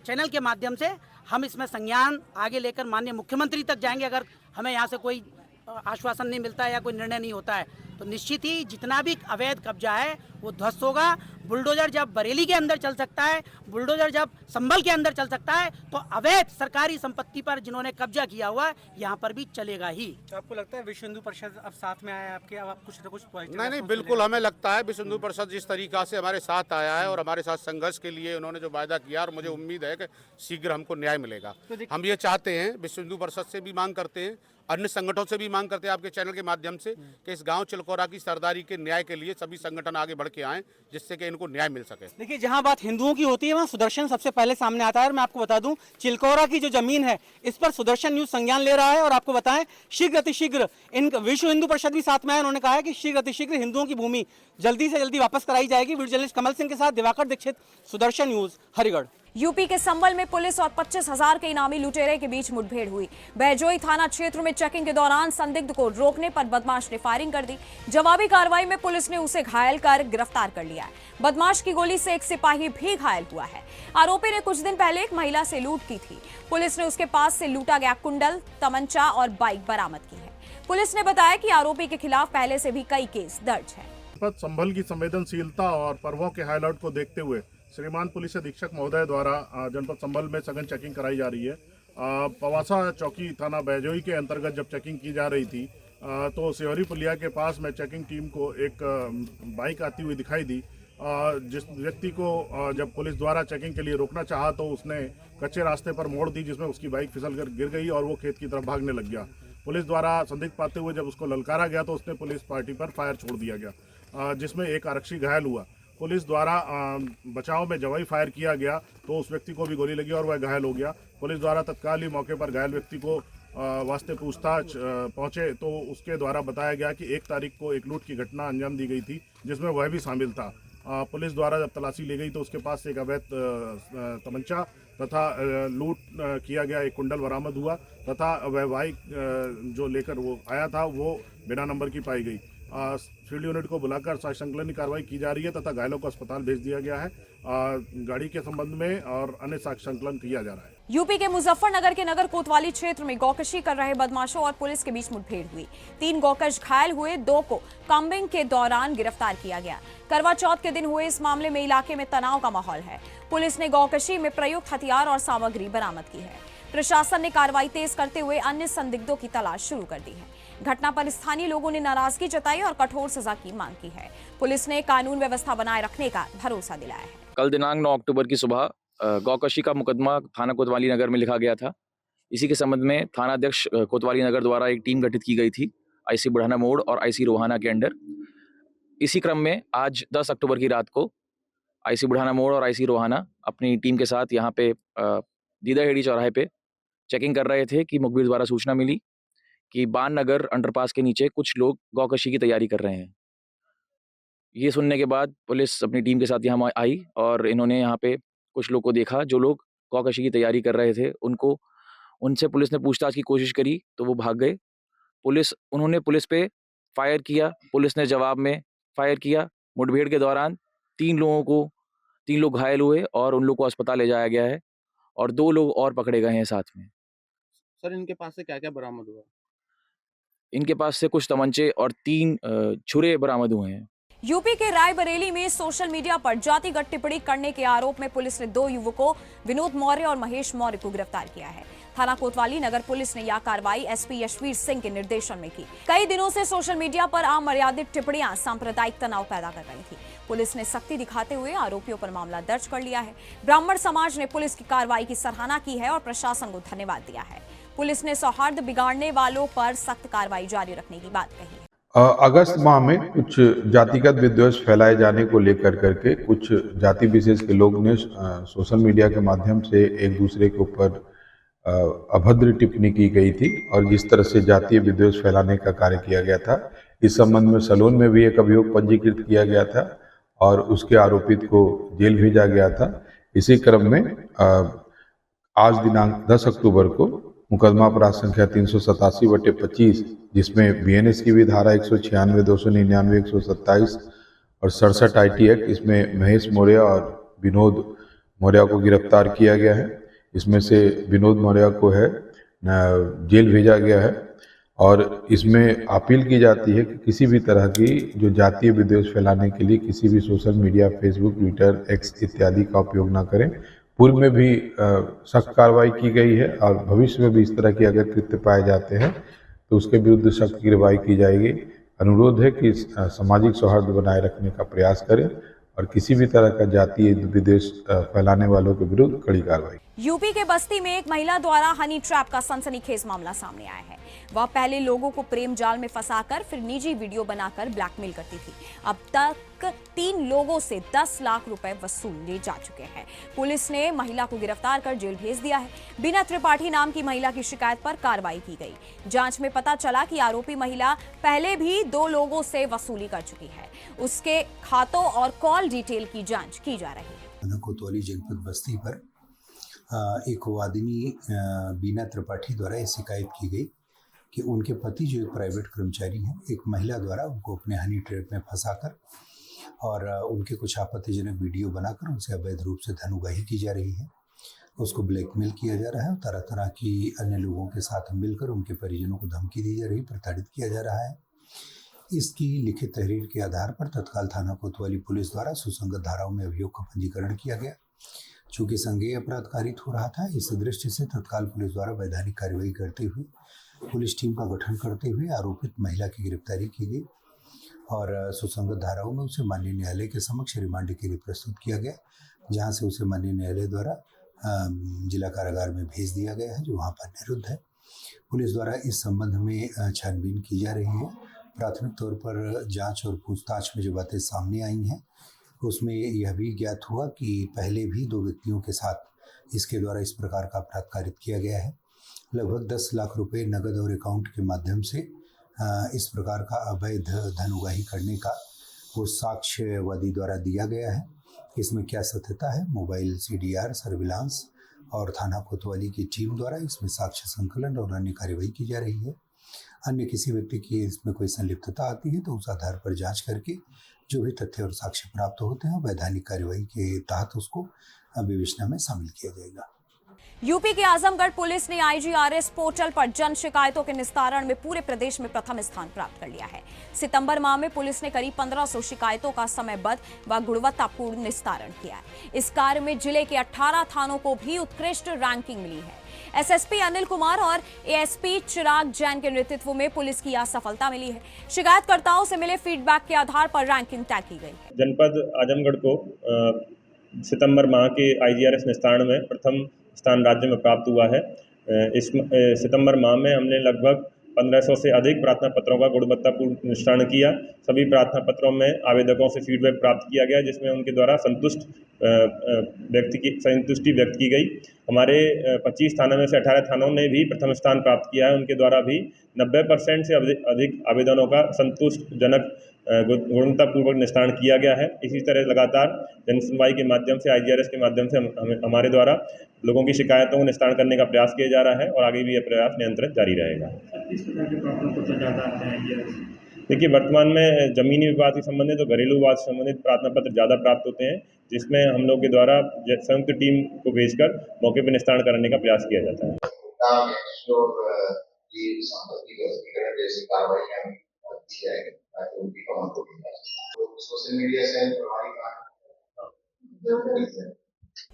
चैनल के माध्यम से हम इसमें संज्ञान आगे लेकर माननीय मुख्यमंत्री तक जाएंगे। अगर हमें यहाँ से कोई आश्वासन नहीं मिलता है या कोई निर्णय नहीं होता है तो निश्चित ही जितना भी अवैध कब्जा है वो ध्वस्त होगा। बुलडोजर जब बरेली के अंदर चल सकता है, बुलडोजर जब संभल के अंदर चल सकता है, तो अवैध सरकारी संपत्ति पर जिन्होंने कब्जा किया हुआ है यहाँ पर भी चलेगा ही। तो आपको लगता है विश्व हिंदू परिषद अब साथ में आया है आपके, अब आप कुछ न कुछ नहीं, बिल्कुल हमें लगता है विश्व हिंदू परिषद जिस तरीका से हमारे साथ आया है और हमारे साथ संघर्ष के लिए उन्होंने जो वायदा किया, और मुझे उम्मीद है कि शीघ्र हमको न्याय मिलेगा। हम ये चाहते हैं, विश्व हिंदू परिषद से भी मांग करते हैं, अन्य संगठनों से भी मांग करते हैं आपके चैनल के माध्यम से कि इस गांव चिलकोरा की सरदारी के न्याय के लिए सभी संगठन आगे बढ़ के आएं, जिससे कि इनको न्याय मिल सके। देखिए, जहां बात हिंदुओं की होती है वहां सुदर्शन सबसे पहले सामने आता है। और मैं आपको बता दूं, चिलकोरा की जो जमीन है इस पर सुदर्शन न्यूज संज्ञान ले रहा है। और आपको बताएं, शीघ्र अतिशीघ्र इन विश्व हिंदू परिषद भी साथ में है। उन्होंने कहा है कि शीघ्र अतिशीघ्र हिंदुओं की भूमि जल्दी से जल्दी वापस कराई जाएगी। वीडियो जर्नलिस्ट कमल सिंह के साथ दिवाकर दीक्षित, सुदर्शन न्यूज, हरिगढ़। यूपी के संभल में पुलिस और 25,000 के इनामी लुटेरे के बीच मुठभेड़ हुई। बहजोई थाना क्षेत्र में चेकिंग के दौरान संदिग्ध को रोकने पर बदमाश ने फायरिंग कर दी। जवाबी कार्रवाई में पुलिस ने उसे घायल कर गिरफ्तार कर लिया है। बदमाश की गोली से एक सिपाही भी घायल हुआ है। आरोपी ने कुछ दिन पहले एक महिला से लूट की थी। पुलिस ने उसके पास से लूटा गया कुंडल, तमंचा और बाइक बरामद की है। पुलिस ने बताया कि आरोपी के खिलाफ पहले से भी कई केस दर्ज है। संभल की संवेदनशीलता और पर्वों के हाई अलर्ट को देखते हुए श्रीमान पुलिस अधीक्षक महोदय द्वारा जनपद संभल में सघन चेकिंग कराई जा रही है। पवासा चौकी थाना बहजोई के अंतर्गत जब चेकिंग की जा रही थी तो सियोरी पुलिया के पास में चेकिंग टीम को एक बाइक आती हुई दिखाई दी। जिस व्यक्ति को जब पुलिस द्वारा चेकिंग के लिए रोकना चाहा तो उसने कच्चे रास्ते पर मोड़ दी, जिसमें उसकी बाइक फिसल कर गिर गई और वो खेत की तरफ भागने लग गया। पुलिस द्वारा संदिग्ध पाते हुए जब उसको ललकारा गया तो उसने पुलिस पार्टी पर फायर छोड़ दिया गया, जिसमें एक आरक्षी घायल हुआ। पुलिस द्वारा बचाव में जवाई फायर किया गया तो उस व्यक्ति को भी गोली लगी और वह घायल हो गया। पुलिस द्वारा तत्काल ही मौके पर घायल व्यक्ति को वास्ते पूछताछ पहुंचे तो उसके द्वारा बताया गया कि 1 तारीख को एक लूट की घटना अंजाम दी गई थी, जिसमें वह भी शामिल था। पुलिस द्वारा जब तलाशी ली गई तो उसके पास से एक अवैध तमंचा तथा लूट किया गया एक कुंडल बरामद हुआ तथा वह बाइक जो लेकर वो आया था वो बिना नंबर की पाई गई। फील्ड यूनिट को बुलाकर संकलनी कार्रवाई की जा रही है तथा घायलों को अस्पताल भेज दिया गया है। गाड़ी के संबंध में और अन्य साक्ष्य संकलन किया जा रहा है। यूपी के मुजफ्फरनगर के नगर कोतवाली क्षेत्र में गौकशी कर रहे बदमाशों और पुलिस के बीच मुठभेड़ हुई। 3 गौकश घायल हुए, 2 को कॉम्बिंग के दौरान गिरफ्तार किया गया। करवा चौथ के दिन हुए इस मामले में इलाके में तनाव का माहौल है। पुलिस ने गौकशी में प्रयुक्त हथियार और सामग्री बरामद की है। प्रशासन ने कार्रवाई तेज करते हुए अन्य संदिग्धों की तलाश शुरू कर दी है। घटना पर स्थानीय लोगों ने नाराजगी जताई और कठोर सजा की मांग की है। पुलिस ने कानून व्यवस्था बनाए रखने का भरोसा दिलाया है। कल दिनांक 9 अक्टूबर की सुबह गौकशी का मुकदमा थाना कोतवाली नगर में लिखा गया था। इसी के संबंध में थाना अध्यक्ष कोतवाली नगर द्वारा एक टीम गठित की गई थी आईसी बुढ़ाना मोड़ और आईसी रोहाना के अंडर। इसी क्रम में आज 10 अक्टूबर की रात को आईसी बुढ़ाना मोड़ और आईसी रोहाना अपनी टीम के साथ यहाँ पे दीदाहेड़ी चौराहे पे चेकिंग कर रहे थे कि मुखबिर द्वारा सूचना मिली कि बान नगर अंडरपास के नीचे कुछ लोग गौकशी की तैयारी कर रहे हैं। ये सुनने के बाद पुलिस अपनी टीम के साथ यहाँ आई और इन्होंने यहाँ पे कुछ लोग को देखा जो लोग गौकशी की तैयारी कर रहे थे। उनसे पुलिस ने पूछताछ की कोशिश करी तो वो भाग गए। उन्होंने पुलिस पे फायर किया, पुलिस ने जवाब में फायर किया। मुठभेड़ के दौरान 3 लोग घायल हुए और उन लोग को अस्पताल ले जाया गया है और 2 लोग और पकड़े गए हैं साथ में। सर, इनके पास से क्या क्या बरामद हुआ? इनके पास से कुछ तमंचे और 3 छुरे बरामद हुए हैं। यूपी के रायबरेली में सोशल मीडिया पर जातिगत टिप्पणी करने के आरोप में पुलिस ने 2 युवकों विनोद मौर्य और महेश मौर्य को गिरफ्तार किया है। थाना कोतवाली नगर पुलिस ने यह कार्रवाई एसपी यशवीर सिंह के निर्देशन में की। कई दिनों से सोशल मीडिया पर अमर्यादित टिप्पणियां सांप्रदायिक तनाव पैदा कर रही थी। पुलिस ने सख्ती दिखाते हुए आरोपियों पर मामला दर्ज कर लिया है। ब्राह्मण समाज ने पुलिस की कार्रवाई की सराहना की है और प्रशासन को धन्यवाद दिया है। पुलिस ने सौहार्द बिगाड़ने वालों पर सख्त कार्रवाई जारी रखने की बात कही है। अगस्त माह में कुछ जातिगत विद्वेष फैलाए जाने को लेकर करके कुछ जाति विशेष के लोग ने सोशल मीडिया के माध्यम से एक दूसरे के ऊपर अभद्र टिप्पणी की गई थी और जिस तरह से जातीय विद्वेष फैलाने का कार्य किया गया था, इस संबंध में सलोन में भी एक अभियोग पंजीकृत किया गया था और उसके आरोपित को जेल भेजा गया था। इसी क्रम में आज दिनांक 10 अक्टूबर को मुकदमा अपराध संख्या 387/25 जिसमें बीएनएस की भी धारा 196, 299, 127 और 67 IT एक्ट, इसमें महेश मौर्य और विनोद मौर्य को गिरफ्तार किया गया है। इसमें से विनोद मौर्य को है जेल भेजा गया है और इसमें अपील की जाती है कि किसी भी तरह की जो जातीय विद्वेष फैलाने के लिए किसी भी social media, Facebook, Twitter, x इत्यादि का उपयोग ना करें। पूर्व में भी सख्त कार्रवाई की गई है और भविष्य में भी इस तरह के अगर कृत्य पाए जाते हैं तो उसके विरुद्ध सख्त कार्रवाई की जाएगी। अनुरोध है कि सामाजिक सौहार्द बनाए रखने का प्रयास करें और किसी भी तरह का जातीय विद्वेष फैलाने वालों के विरुद्ध कड़ी कार्रवाई। यूपी के बस्ती में एक महिला द्वारा हनी ट्रैप का सनसनीखेज मामला सामने आया है। वह पहले लोगों को प्रेम जाल में फंसाकर फिर निजी वीडियो बनाकर ब्लैकमेल करती थी। अब तक 3 लोगों से 10 लाख रुपए वसूल लिए जा चुके हैं। पुलिस ने महिला को गिरफ्तार कर जेल भेज दिया है। बीना त्रिपाठी नाम की महिला की शिकायत पर कार्रवाई की गई। जांच में पता चला कि आरोपी महिला पहले भी 2 लोगों से वसूली कर चुकी है। उसके खातों और कॉल डिटेल की जांच की जा रही है। थाना कोतवाली जनपद बस्ती पर एक वादिनी बीना त्रिपाठी द्वारा यह शिकायत की गई कि उनके पति जो एक प्राइवेट कर्मचारी हैं, एक महिला द्वारा उनको अपने हनी ट्रैप में फंसाकर और उनके कुछ आपत्तिजनक वीडियो बनाकर उनसे अवैध रूप से धन उगाही की जा रही है। उसको ब्लैकमेल किया जा रहा है और तरह तरह की अन्य लोगों के साथ मिलकर उनके परिजनों को धमकी दी जा रही, प्रताड़ित किया जा रहा है। इसकी लिखित तहरीर के आधार पर तत्काल थाना कोतवाली पुलिस द्वारा सुसंगत धाराओं में अभियोग का पंजीकरण किया गया। चूँकि संज्ञेय अपराध कारित हो रहा था, इस दृष्टि से तत्काल पुलिस द्वारा वैधानिक कार्रवाई करते हुए पुलिस टीम का गठन करते हुए आरोपित महिला की गिरफ्तारी की गई और सुसंगत धाराओं में उसे माननीय न्यायालय के समक्ष रिमांड के लिए प्रस्तुत किया गया, जहां से उसे माननीय न्यायालय द्वारा जिला कारागार में भेज दिया गया है, जो वहां पर निरुद्ध है। पुलिस द्वारा इस संबंध में छानबीन की जा रही है। प्राथमिक तौर पर जांच और पूछताछ में जो बातें सामने आई हैं उसमें यह भी ज्ञात हुआ कि पहले भी 2 व्यक्तियों के साथ इसके द्वारा इस प्रकार का अपराध कारित किया गया है। लगभग 10 लाख रुपए नगद और अकाउंट के माध्यम से इस प्रकार का अवैध धन उगाही करने का वो साक्ष्यवादी द्वारा दिया गया है। इसमें क्या सत्यता है, मोबाइल CDR सर्विलांस और थाना कोतवाली की टीम द्वारा इसमें साक्ष्य संकलन और अन्य कार्यवाही की जा रही है। अन्य किसी व्यक्ति की इसमें कोई संलिप्तता आती है तो उस आधार पर जांच करके जो भी तथ्य और साक्ष्य प्राप्त होते हैं वैधानिक कार्यवाही के तहत उसको विवेचना में शामिल किया जाएगा। यूपी के आजमगढ़ पुलिस ने IGRS पोर्टल पर जन शिकायतों के निस्तारण में पूरे प्रदेश में प्रथम स्थान प्राप्त कर लिया है। सितंबर माह में पुलिस ने करीब 1500 शिकायतों का समयबद्ध व गुणवत्तापूर्ण निस्तारण किया है। इस कार्य में जिले के 18 थानों को भी उत्कृष्ट रैंकिंग मिली है। SSP अनिल कुमार और ASP चिराग जैन के नेतृत्व में पुलिस की यह सफलता मिली है। शिकायतकर्ताओं से मिले फीडबैक के आधार पर रैंकिंग तय की गई है। जनपद आजमगढ़ को सितंबर माह के IGRS निस्तारण में प्रथम स्थान राज्य में प्राप्त हुआ है। इस सितंबर माह में हमने लगभग 1500 से अधिक प्रार्थना पत्रों का गुणवत्तापूर्ण निस्तारण किया। सभी प्रार्थना पत्रों में आवेदकों से फीडबैक प्राप्त किया गया, जिसमें उनके द्वारा संतुष्टि व्यक्त की गई। हमारे 25 थानों में से 18 थानों ने भी प्रथम स्थान प्राप्त किया है। उनके द्वारा भी 90% से अधिक आवेदनों का संतुष्टजनक गुणवत्तापूर्वक निस्तारण किया गया है। इसी तरह लगातार जन सुनवाई के माध्यम से IGRS के माध्यम से हमारे द्वारा लोगों की शिकायतों को निस्तारण करने का प्रयास किया जा रहा है और आगे भी यह प्रयास निरंतर जारी रहेगा। देखिए, वर्तमान में जमीनी विवाद से संबंधित और घरेलू विवाद से संबंधित प्रार्थना पत्र ज़्यादा प्राप्त होते हैं, जिसमें हम लोग के द्वारा संयुक्त टीम को भेजकर मौके पर निस्तारण करने का प्रयास किया जाता है।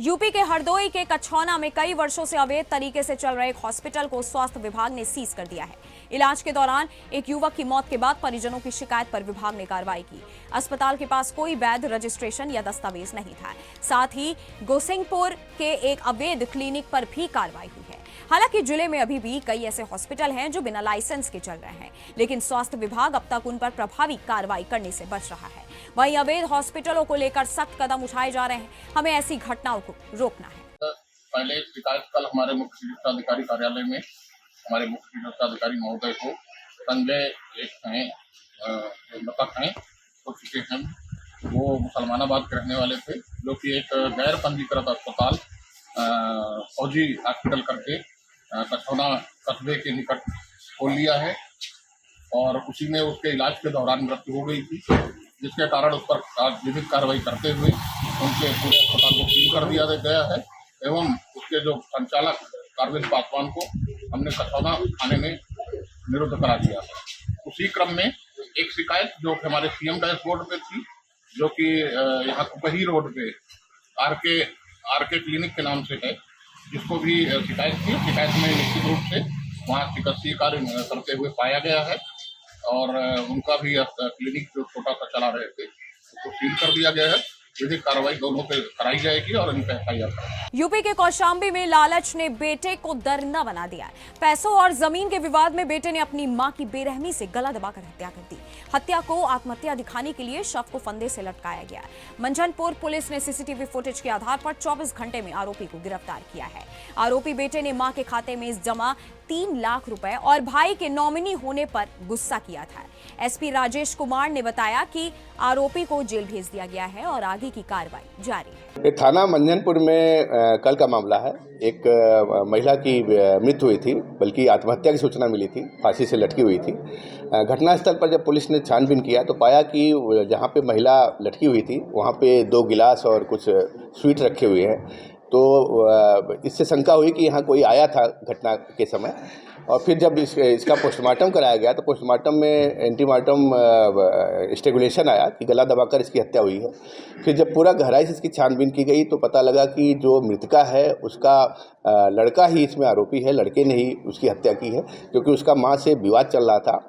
यूपी के हरदोई के कछौना में कई वर्षों से अवैध तरीके से चल रहे एक हॉस्पिटल को स्वास्थ्य विभाग ने सीज कर दिया है। इलाज के दौरान एक युवक की मौत के बाद परिजनों की शिकायत पर विभाग ने कार्रवाई की। अस्पताल के पास कोई वैध रजिस्ट्रेशन या दस्तावेज नहीं था। साथ ही गोसिंगपुर के एक अवैध क्लिनिक पर भी कार्रवाई हुई है। हालांकि जिले में अभी भी कई ऐसे हॉस्पिटल हैं जो बिना लाइसेंस के चल रहे हैं, लेकिन स्वास्थ्य विभाग अब तक उन पर प्रभावी कार्रवाई करने से बच रहा है। वहीं अवैध हॉस्पिटलों को लेकर सख्त कदम उठाए जा रहे हैं। हमें ऐसी घटनाओं को रोकना है। पहले शिकायत कल हमारे मुख्य चिकित्साधिकारी कार्यालय में हमारे मुख्य चिकित्साधिकारी महोदय को संजय मृतक हैं हो चुके हैं। वो मुसलमानाबाद के रहने वाले थे, जो कि एक गैर पंजीकृत अस्पताल फौजी हॉस्पिटल करके कछौना कस्बे के निकट खोल लिया है और उसी में उसके इलाज के दौरान मृत्यु हो गई थी, जिसके कारण उस पर विधिक कार्रवाई करते हुए उनके पूरे अस्पताल को सील कर दिया गया है एवं उसके जो संचालक कारविंद पासवान को हमने कछौना थाने में निरुद्ध करा दिया। उसी क्रम में एक शिकायत जो कि हमारे सीएम डैशबोर्ड पे थी, जो कि यहाँ कुपही रोड पे आरके क्लिनिक के नाम से है, जिसको भी शिकायत थी। शिकायत में निश्चित रूप से वहाँ चिकित्सीय कार्य करते हुए पाया गया है और उनका भी क्लिनिक जो छोटा सा चला रहे थे उसको सील कर दिया गया है। विधिक कार्रवाई दोनों पे कराई जाएगी और इन पे एफआईआर। यूपी के कौशाम्बी में लालच ने बेटे को दरना बना दिया। पैसों और जमीन के विवाद में बेटे ने अपनी मां की बेरहमी से गला दबाकर हत्या कर दी। हत्या को आत्महत्या दिखाने के लिए शव को फंदे से लटकाया गया। मंझनपुर पुलिस ने सीसीटीवी फुटेज के आधार पर 24 घंटे में आरोपी को गिरफ्तार किया है। आरोपी बेटे ने मां के खाते में जमा 3 लाख रुपए और भाई के नॉमिनी होने पर गुस्सा किया था। एसपी राजेश कुमार ने बताया कि आरोपी को जेल भेज दिया गया है और आगे की कार्रवाई जारी है। ये थाना मंझनपुर में कल का मामला है। एक महिला की मृत्यु हुई थी, बल्कि आत्महत्या की सूचना मिली थी, फांसी से लटकी हुई थी। घटनास्थल पर जब पुलिस ने छानबीन किया तो पाया कि जहाँ पे महिला लटकी हुई थी वहाँ पे 2 गिलास और कुछ स्वीट रखे हुए हैं। तो इससे शंका हुई कि यहाँ कोई आया था घटना के समय। और फिर जब इसका पोस्टमार्टम कराया गया तो पोस्टमार्टम में एंटीमार्टम स्ट्रेगुलेशन आया कि गला दबाकर इसकी हत्या हुई है। फिर जब पूरा गहराई से इसकी छानबीन की गई तो पता लगा कि जो मृतका है उसका लड़का ही इसमें आरोपी है। लड़के ने ही उसकी हत्या की है, क्योंकि उसका माँ से विवाद चल रहा था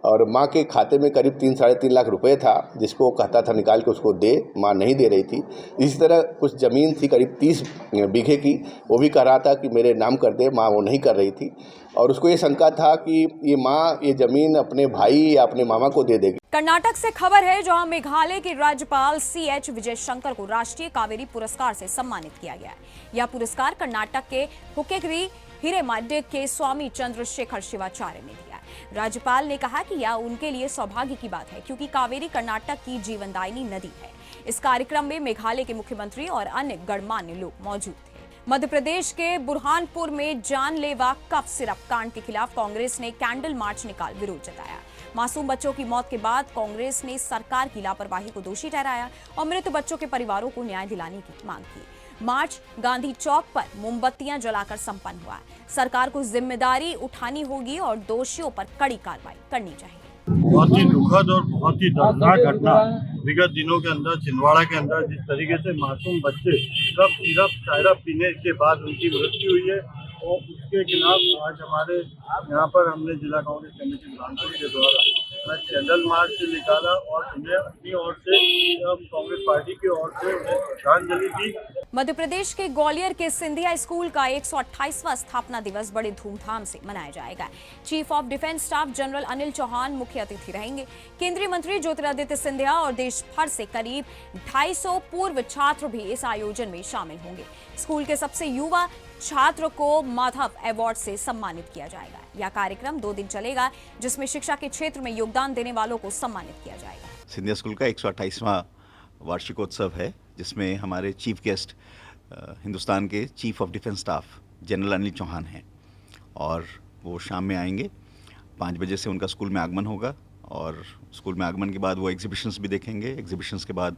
और माँ के खाते में करीब 3-3.5 लाख रुपए था, जिसको कहता था निकाल के उसको दे, माँ नहीं दे रही थी। इसी तरह कुछ ज़मीन थी करीब 30 बीघे की, वो भी कह रहा था कि मेरे नाम कर दे, माँ वो नहीं कर रही थी। और उसको ये शंका था कि ये माँ ये ज़मीन अपने भाई या अपने मामा को दे देगी। कर्नाटक से खबर है, जहां मेघालय के राज्यपाल CH विजय शंकर को राष्ट्रीय कावेरी पुरस्कार से सम्मानित किया गया। यह पुरस्कार कर्नाटक के हुकेगिरी हिरेमठ के स्वामी चंद्रशेखर शिवाचार्य ने दिया। राज्यपाल ने कहा कि यह उनके लिए सौभाग्य की बात है, क्योंकि कावेरी कर्नाटक की जीवनदायिनी नदी है। इस कार्यक्रम में मेघालय के मुख्यमंत्री और अन्य गणमान्य लोग मौजूद थे। मध्य प्रदेश के बुरहानपुर में जानलेवा कफ सिरप कांड के खिलाफ कांग्रेस ने कैंडल मार्च निकाल विरोध जताया। मासूम बच्चों की मौत के बाद कांग्रेस ने सरकार की लापरवाही को दोषी ठहराया और मृत बच्चों के परिवारों को न्याय दिलाने की मांग की। मार्च गांधी चौक पर मोमबत्तियां जलाकर संपन्न हुआ। सरकार को जिम्मेदारी उठानी होगी और दोषियों पर कड़ी कार्रवाई करनी चाहिए। बहुत ही दुखद और बहुत ही दर्दनाक घटना विगत दिनों के अंदर छिंदवाड़ा के अंदर जिस तरीके से मासूम बच्चे कफ सिरप शायरा पीने के बाद उनकी मृत्यु हुई है, और उसके खिलाफ आज हमारे यहाँ पर हमने जिला कांग्रेस कमेटी बुरहानपुर के द्वारा कैंडल मार्च निकाला और उन्हें अपनी ओर से कांग्रेस पार्टी की ओर से उन्हें श्रद्धांजलि दी। मध्य प्रदेश के ग्वालियर के सिंधिया स्कूल का 128वां स्थापना दिवस बड़े धूमधाम से मनाया जाएगा। Chief of defence staff general Anil Chauhan मुख्य अतिथि रहेंगे। केंद्रीय मंत्री ज्योतिरादित्य सिंधिया और देश भर से करीब 250 पूर्व छात्र भी इस आयोजन में शामिल होंगे। स्कूल के सबसे युवा छात्र को माधव अवार्ड से सम्मानित किया जाएगा। यह कार्यक्रम 2 दिन चलेगा, जिसमें शिक्षा के क्षेत्र में योगदान देने वालों को सम्मानित किया जाएगा। सिंधिया स्कूल का 128वां वार्षिकोत्सव है, जिसमें हमारे चीफ गेस्ट हिंदुस्तान के chief of defence staff general Anil Chauhan हैं और वो शाम में आएंगे। 5 बजे से उनका स्कूल में आगमन होगा और स्कूल में आगमन के बाद वो एग्जीबिशंस भी देखेंगे। एग्जीबिशंस के बाद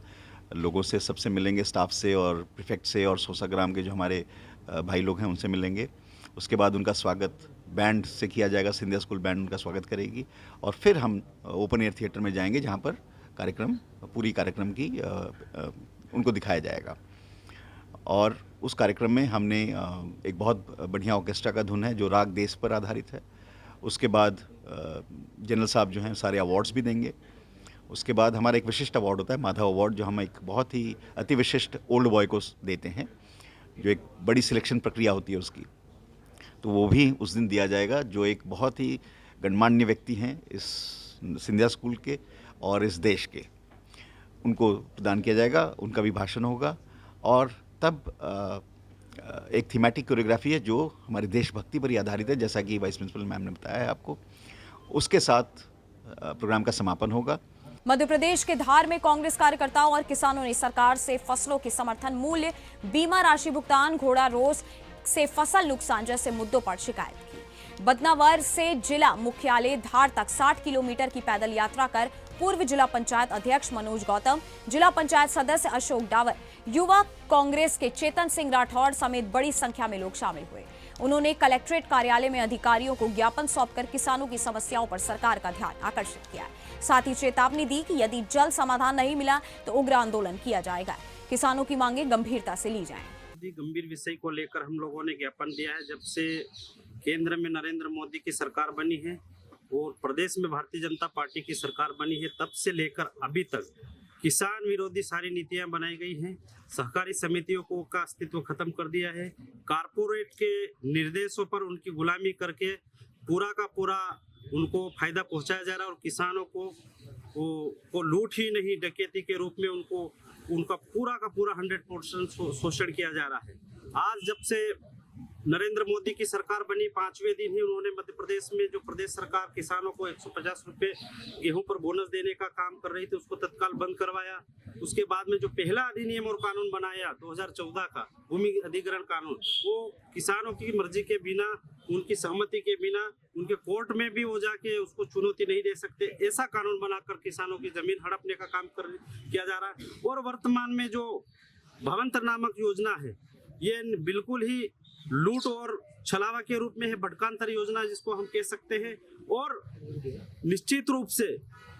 लोगों से सबसे मिलेंगे, स्टाफ से और प्रीफेक्ट से और सोसाग्राम के जो हमारे भाई लोग हैं उनसे मिलेंगे। उसके बाद उनका स्वागत बैंड से किया जाएगा। सिंधिया स्कूल बैंड उनका स्वागत करेगी और फिर हम ओपन एयर थिएटर में जाएंगे, जहाँ पर पूरी कार्यक्रम की उनको दिखाया जाएगा। और उस कार्यक्रम में हमने एक बहुत बढ़िया ऑर्केस्ट्रा का धुन है जो राग देश पर आधारित है। उसके बाद जनरल साहब जो हैं सारे अवार्ड्स भी देंगे। उसके बाद हमारा एक विशिष्ट अवार्ड होता है, माधव अवार्ड, जो हम एक बहुत ही अति विशिष्ट ओल्ड बॉय को देते हैं, जो एक बड़ी सिलेक्शन प्रक्रिया होती है उसकी। तो वो भी उस दिन दिया जाएगा, जो एक बहुत ही गणमान्य व्यक्ति हैं इस सिंधिया स्कूल के और इस देश के, उनको प्रदान किया जाएगा। उनका भी भाषण होगा और तब एक थीमेटिक कोरियोग्राफी है जो हमारी देशभक्ति पर ही आधारित है, जैसा कि वाइस प्रिंसिपल मैम ने बताया है आपको। उसके साथ प्रोग्राम का समापन होगा। मध्य प्रदेश के धार में कांग्रेस कार्यकर्ताओं और किसानों ने सरकार से फसलों के समर्थन मूल्य, बीमा राशि भुगतान, घोड़ा रोज से फसल नुकसान जैसे मुद्दों पर शिकायत की। बदनावर से जिला मुख्यालय धार तक 60 किलोमीटर की पैदल यात्रा कर पूर्व जिला पंचायत अध्यक्ष मनोज गौतम, जिला पंचायत सदस्य अशोक डावर, युवा कांग्रेस के चेतन सिंह राठौड़ समेत बड़ी संख्या में लोग शामिल हुए। उन्होंने कलेक्ट्रेट कार्यालय में अधिकारियों को ज्ञापन सौंपकर किसानों की समस्याओं पर सरकार का ध्यान आकर्षित किया। साथ ही चेतावनी दी कि यदि जल्द समाधान नहीं मिला तो उग्र आंदोलन किया जाएगा। किसानों की मांगे गंभीरता से ली जाएं। गंभीर विषय को लेकर हम लोगों ने ज्ञापन दिया है। जब से केंद्र में नरेंद्र मोदी की सरकार बनी है और प्रदेश में भारतीय जनता पार्टी की सरकार बनी है, तब से लेकर अभी तक किसान विरोधी सारी नीतियां बनाई गई हैं। सहकारी समितियों को का अस्तित्व खत्म कर दिया है। कारपोरेट के निर्देशों पर उनकी गुलामी करके पूरा का पूरा उनको फायदा पहुंचाया जा रहा है और किसानों को लूट ही नहीं डकैती के रूप में उनका पूरा का पूरा 100% शोषण किया जा रहा है। आज जब से नरेंद्र मोदी की सरकार बनी 5वें दिन ही उन्होंने मध्य प्रदेश में जो प्रदेश सरकार किसानों को 150 रुपये गेहूं पर बोनस देने का काम कर रही थी उसको तत्काल बंद करवाया। उसके बाद में जो पहला अधिनियम और कानून बनाया 2014 का भूमि अधिग्रहण कानून, वो किसानों की मर्जी के बिना, उनकी सहमति के बिना, उनके कोर्ट में भी वो जाके उसको चुनौती नहीं दे सकते, ऐसा कानून बनाकर किसानों की जमीन हड़पने का काम किया जा रहा है। और वर्तमान में जो भावांतर नामक योजना है, ये बिल्कुल ही लूट और छलावा के रूप में है, भटकांतर योजना जिसको हम कह सकते हैं। और निश्चित रूप से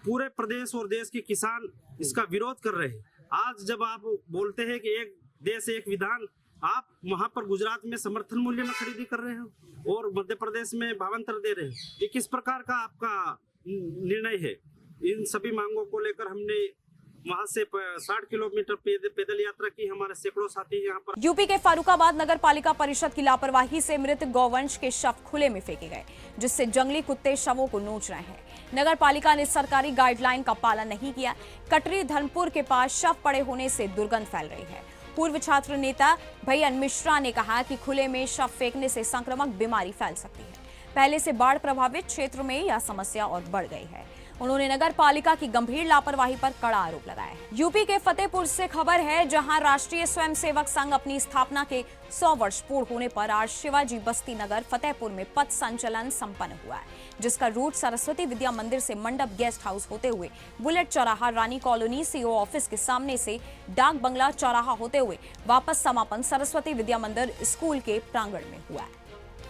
पूरे प्रदेश और देश के किसान इसका विरोध कर रहे हैं। आज जब आप बोलते हैं कि एक देश एक विधान, आप वहां पर गुजरात में समर्थन मूल्य में खरीदी कर रहे हो और मध्य प्रदेश में भावांतर दे रहे हैं। ये किस प्रकार का आपका निर्णय है? इन सभी मांगों को लेकर हमने वहां से 60 किलोमीटर पैदल यात्रा की। हमारे सैकड़ों साथी यहाँ पर। यूपी के फारुखाबाद नगर पालिका परिषद की लापरवाही से मृत गौवंश के शव खुले में फेंके गए, जिससे जंगली कुत्ते शवों को नोच रहे हैं। नगर पालिका ने सरकारी गाइडलाइन का पालन नहीं किया। कटरी धर्मपुर के पास शव पड़े होने से दुर्गंध फैल रही है। पूर्व छात्र नेता भैयन मिश्रा ने कहा कि खुले में शव फेंकने से संक्रामक बीमारी फैल सकती है। पहले से बाढ़ प्रभावित क्षेत्र में यह समस्या और बढ़ गई है। उन्होंने नगर पालिका की गंभीर लापरवाही पर कड़ा आरोप लगाया है। यूपी के फतेहपुर से खबर है, जहां राष्ट्रीय स्वयंसेवक संघ अपनी स्थापना के 100 वर्ष पूर्ण होने पर आज शिवाजी बस्ती नगर फतेहपुर में पथ संचलन संपन्न हुआ है, जिसका रूट सरस्वती विद्या मंदिर से मंडप गेस्ट हाउस होते हुए बुलेट चौराहा, रानी कॉलोनी, सीओ ऑफिस के सामने से डाक बंगला चौराहा होते हुए वापस समापन सरस्वती विद्या मंदिर स्कूल के प्रांगण में हुआ है।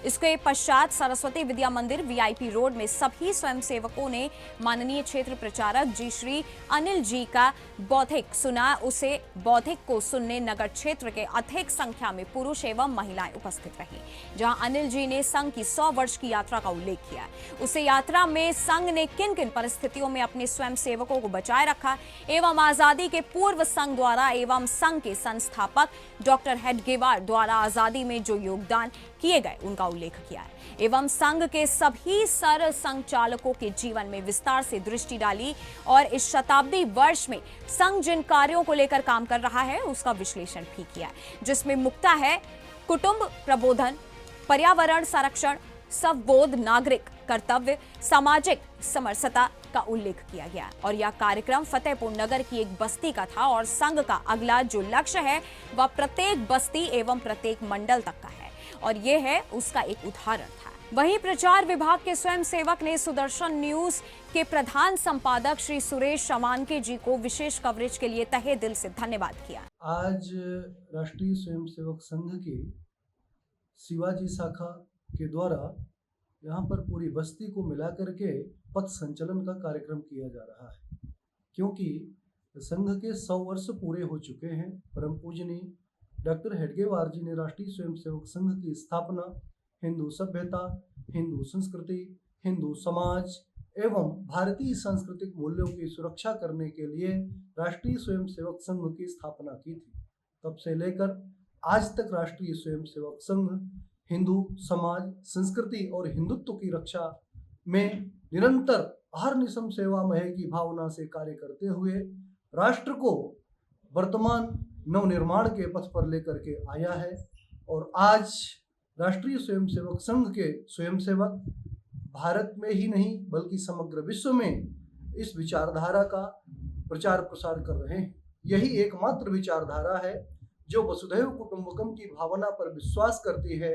इसके पश्चात सरस्वती विद्या मंदिर वीआईपी रोड में सभी स्वयंसेवकों ने माननीय क्षेत्र प्रचारक जी श्री अनिल जी का बौद्धिक सुना। उसे बौद्धिक को सुनने नगर क्षेत्र के अधिक संख्या में पुरुष एवं महिलाएं उपस्थित रही, जहां अनिल जी ने संघ की 100 वर्ष की यात्रा का उल्लेख किया। उसे यात्रा में संघ ने किन किन परिस्थितियों में अपने स्वयंसेवकों को बचाए रखा एवं आजादी के पूर्व संघ द्वारा एवं संघ के संस्थापक डॉक्टर हेडगेवार द्वारा आजादी में जो योगदान किए गए उनका उल्लेख किया है एवं संघ के सभी सर संचालकों के जीवन में विस्तार से दृष्टि डाली और इस शताब्दी वर्ष में संघ जिन कार्यों को लेकर काम कर रहा है उसका विश्लेषण भी किया है, जिसमें मुख्यतः है कुटुंब प्रबोधन, पर्यावरण संरक्षण, स्वबोध, नागरिक कर्तव्य, सामाजिक समरसता का उल्लेख किया गया। और यह कार्यक्रम फतेहपुर नगर की एक बस्ती का था और संघ का अगला जो लक्ष्य है वह प्रत्येक बस्ती एवं प्रत्येक मंडल तक का है और यह है उसका एक उदाहरण था। वहीं प्रचार विभाग के स्वयंसेवक ने सुदर्शन न्यूज के प्रधान संपादक श्री सुरेश शमानके जी को विशेष कवरेज के लिए तहे दिल से धन्यवाद किया। आज राष्ट्रीय स्वयंसेवक संघ की शिवाजी शाखा के द्वारा यहाँ पर पूरी बस्ती को मिलाकर के पथ संचलन का कार्यक्रम किया जा रहा है, क्योंकि संघ के 100 वर्ष पूरे हो चुके हैं। परम पूजनीय डॉक्टर हेडगेवार जी ने राष्ट्रीय स्वयंसेवक संघ की स्थापना हिंदू सभ्यता, हिंदू संस्कृति, हिंदू समाज एवं भारतीय सांस्कृतिक मूल्यों की सुरक्षा करने के लिए राष्ट्रीय स्वयंसेवक संघ की स्थापना की थी। तब से लेकर आज तक राष्ट्रीय स्वयंसेवक संघ हिंदू समाज, संस्कृति और हिंदुत्व की रक्षा में निरंतर अहर्निशम सेवामय की भावना से कार्य करते हुए राष्ट्र को वर्तमान नवनिर्माण के पथ पर लेकर के आया है। और आज राष्ट्रीय स्वयंसेवक संघ के स्वयंसेवक भारत में ही नहीं बल्कि समग्र विश्व में इस विचारधारा का प्रचार प्रसार कर रहे हैं। यही एकमात्र विचारधारा है जो वसुधैव कुटुंबकम की भावना पर विश्वास करती है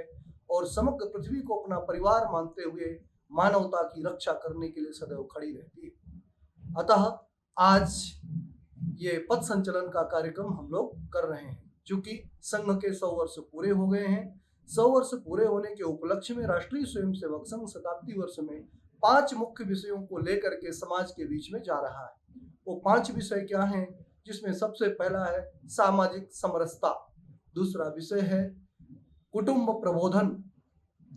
और समग्र पृथ्वी को अपना परिवार मानते हुए मानवता की रक्षा करने के लिए सदैव खड़ी रहती है। अतः आज ये पथ संचलन का कार्यक्रम हम लोग कर रहे हैं। चूंकि संघ के 100 वर्ष पूरे हो गए हैं, 100 वर्ष पूरे होने के उपलक्ष्य में राष्ट्रीय स्वयंसेवक संघ शताब्दी वर्ष में 5 मुख्य विषयों को लेकर के समाज के बीच में जा रहा है। वो 5 विषय क्या हैं? जिसमें सबसे पहला है सामाजिक समरसता, दूसरा विषय है कुटुंब प्रबोधन,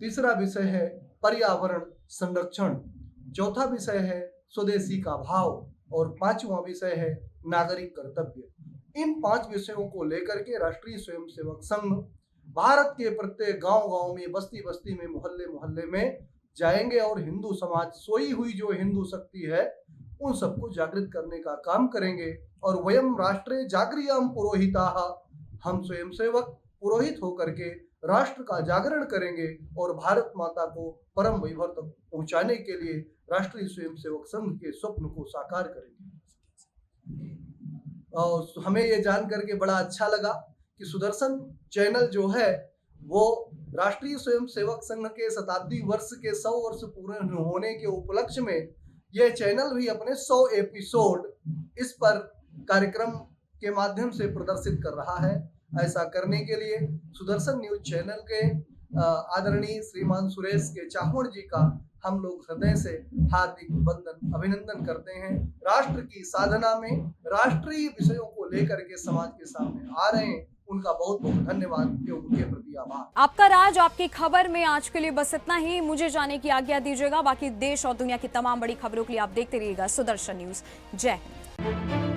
तीसरा विषय है पर्यावरण संरक्षण, चौथा विषय है स्वदेशी का भाव और 5वां विषय है नागरिक कर्तव्य। इन 5 विषयों को लेकर के राष्ट्रीय स्वयंसेवक संघ भारत के प्रत्येक गांव-गांव में, बस्ती-बस्ती में, मोहल्ले-मोहल्ले में जाएंगे और हिंदू समाज, सोई हुई जो हिंदू शक्ति है, उन सबको जागृत करने का काम करेंगे। और वयम राष्ट्रे जागृयाम पुरोहिताः, हम स्वयंसेवक पुरोहित होकर के राष्ट्र का जागरण करेंगे और भारत माता को परम वैभव तक पहुंचाने के लिए राष्ट्रीय स्वयंसेवक संघ के स्वप्न को साकार करेंगे। और हमें ये जान करके बड़ा अच्छा लगा कि सुदर्शन चैनल जो है वो राष्ट्रीय स्वयंसेवक संघ के शताब्दी वर्ष के 100 वर्ष पूरे होने के उपलक्ष्य में यह चैनल भी अपने 100 एपिसोड इस पर कार्यक्रम के माध्यम से प्रदर्शित कर रहा है। ऐसा करने के लिए सुदर्शन न्यूज चैनल के आदरणीय श्रीमान सुरेश के चाहवण जी का हम लोग हृदय से हार्दिक अभिनंदन करते हैं। राष्ट्र की साधना में राष्ट्रीय विषयों को लेकर के समाज के सामने आ रहे हैं, उनका बहुत बहुत धन्यवाद एवं उनके प्रति आभार। आपका राज आपकी खबर में आज के लिए बस इतना ही। मुझे जाने की आज्ञा दीजिएगा। बाकी देश और दुनिया की तमाम बड़ी खबरों के लिए आप देखते रहिएगा सुदर्शन न्यूज। जय हिंद।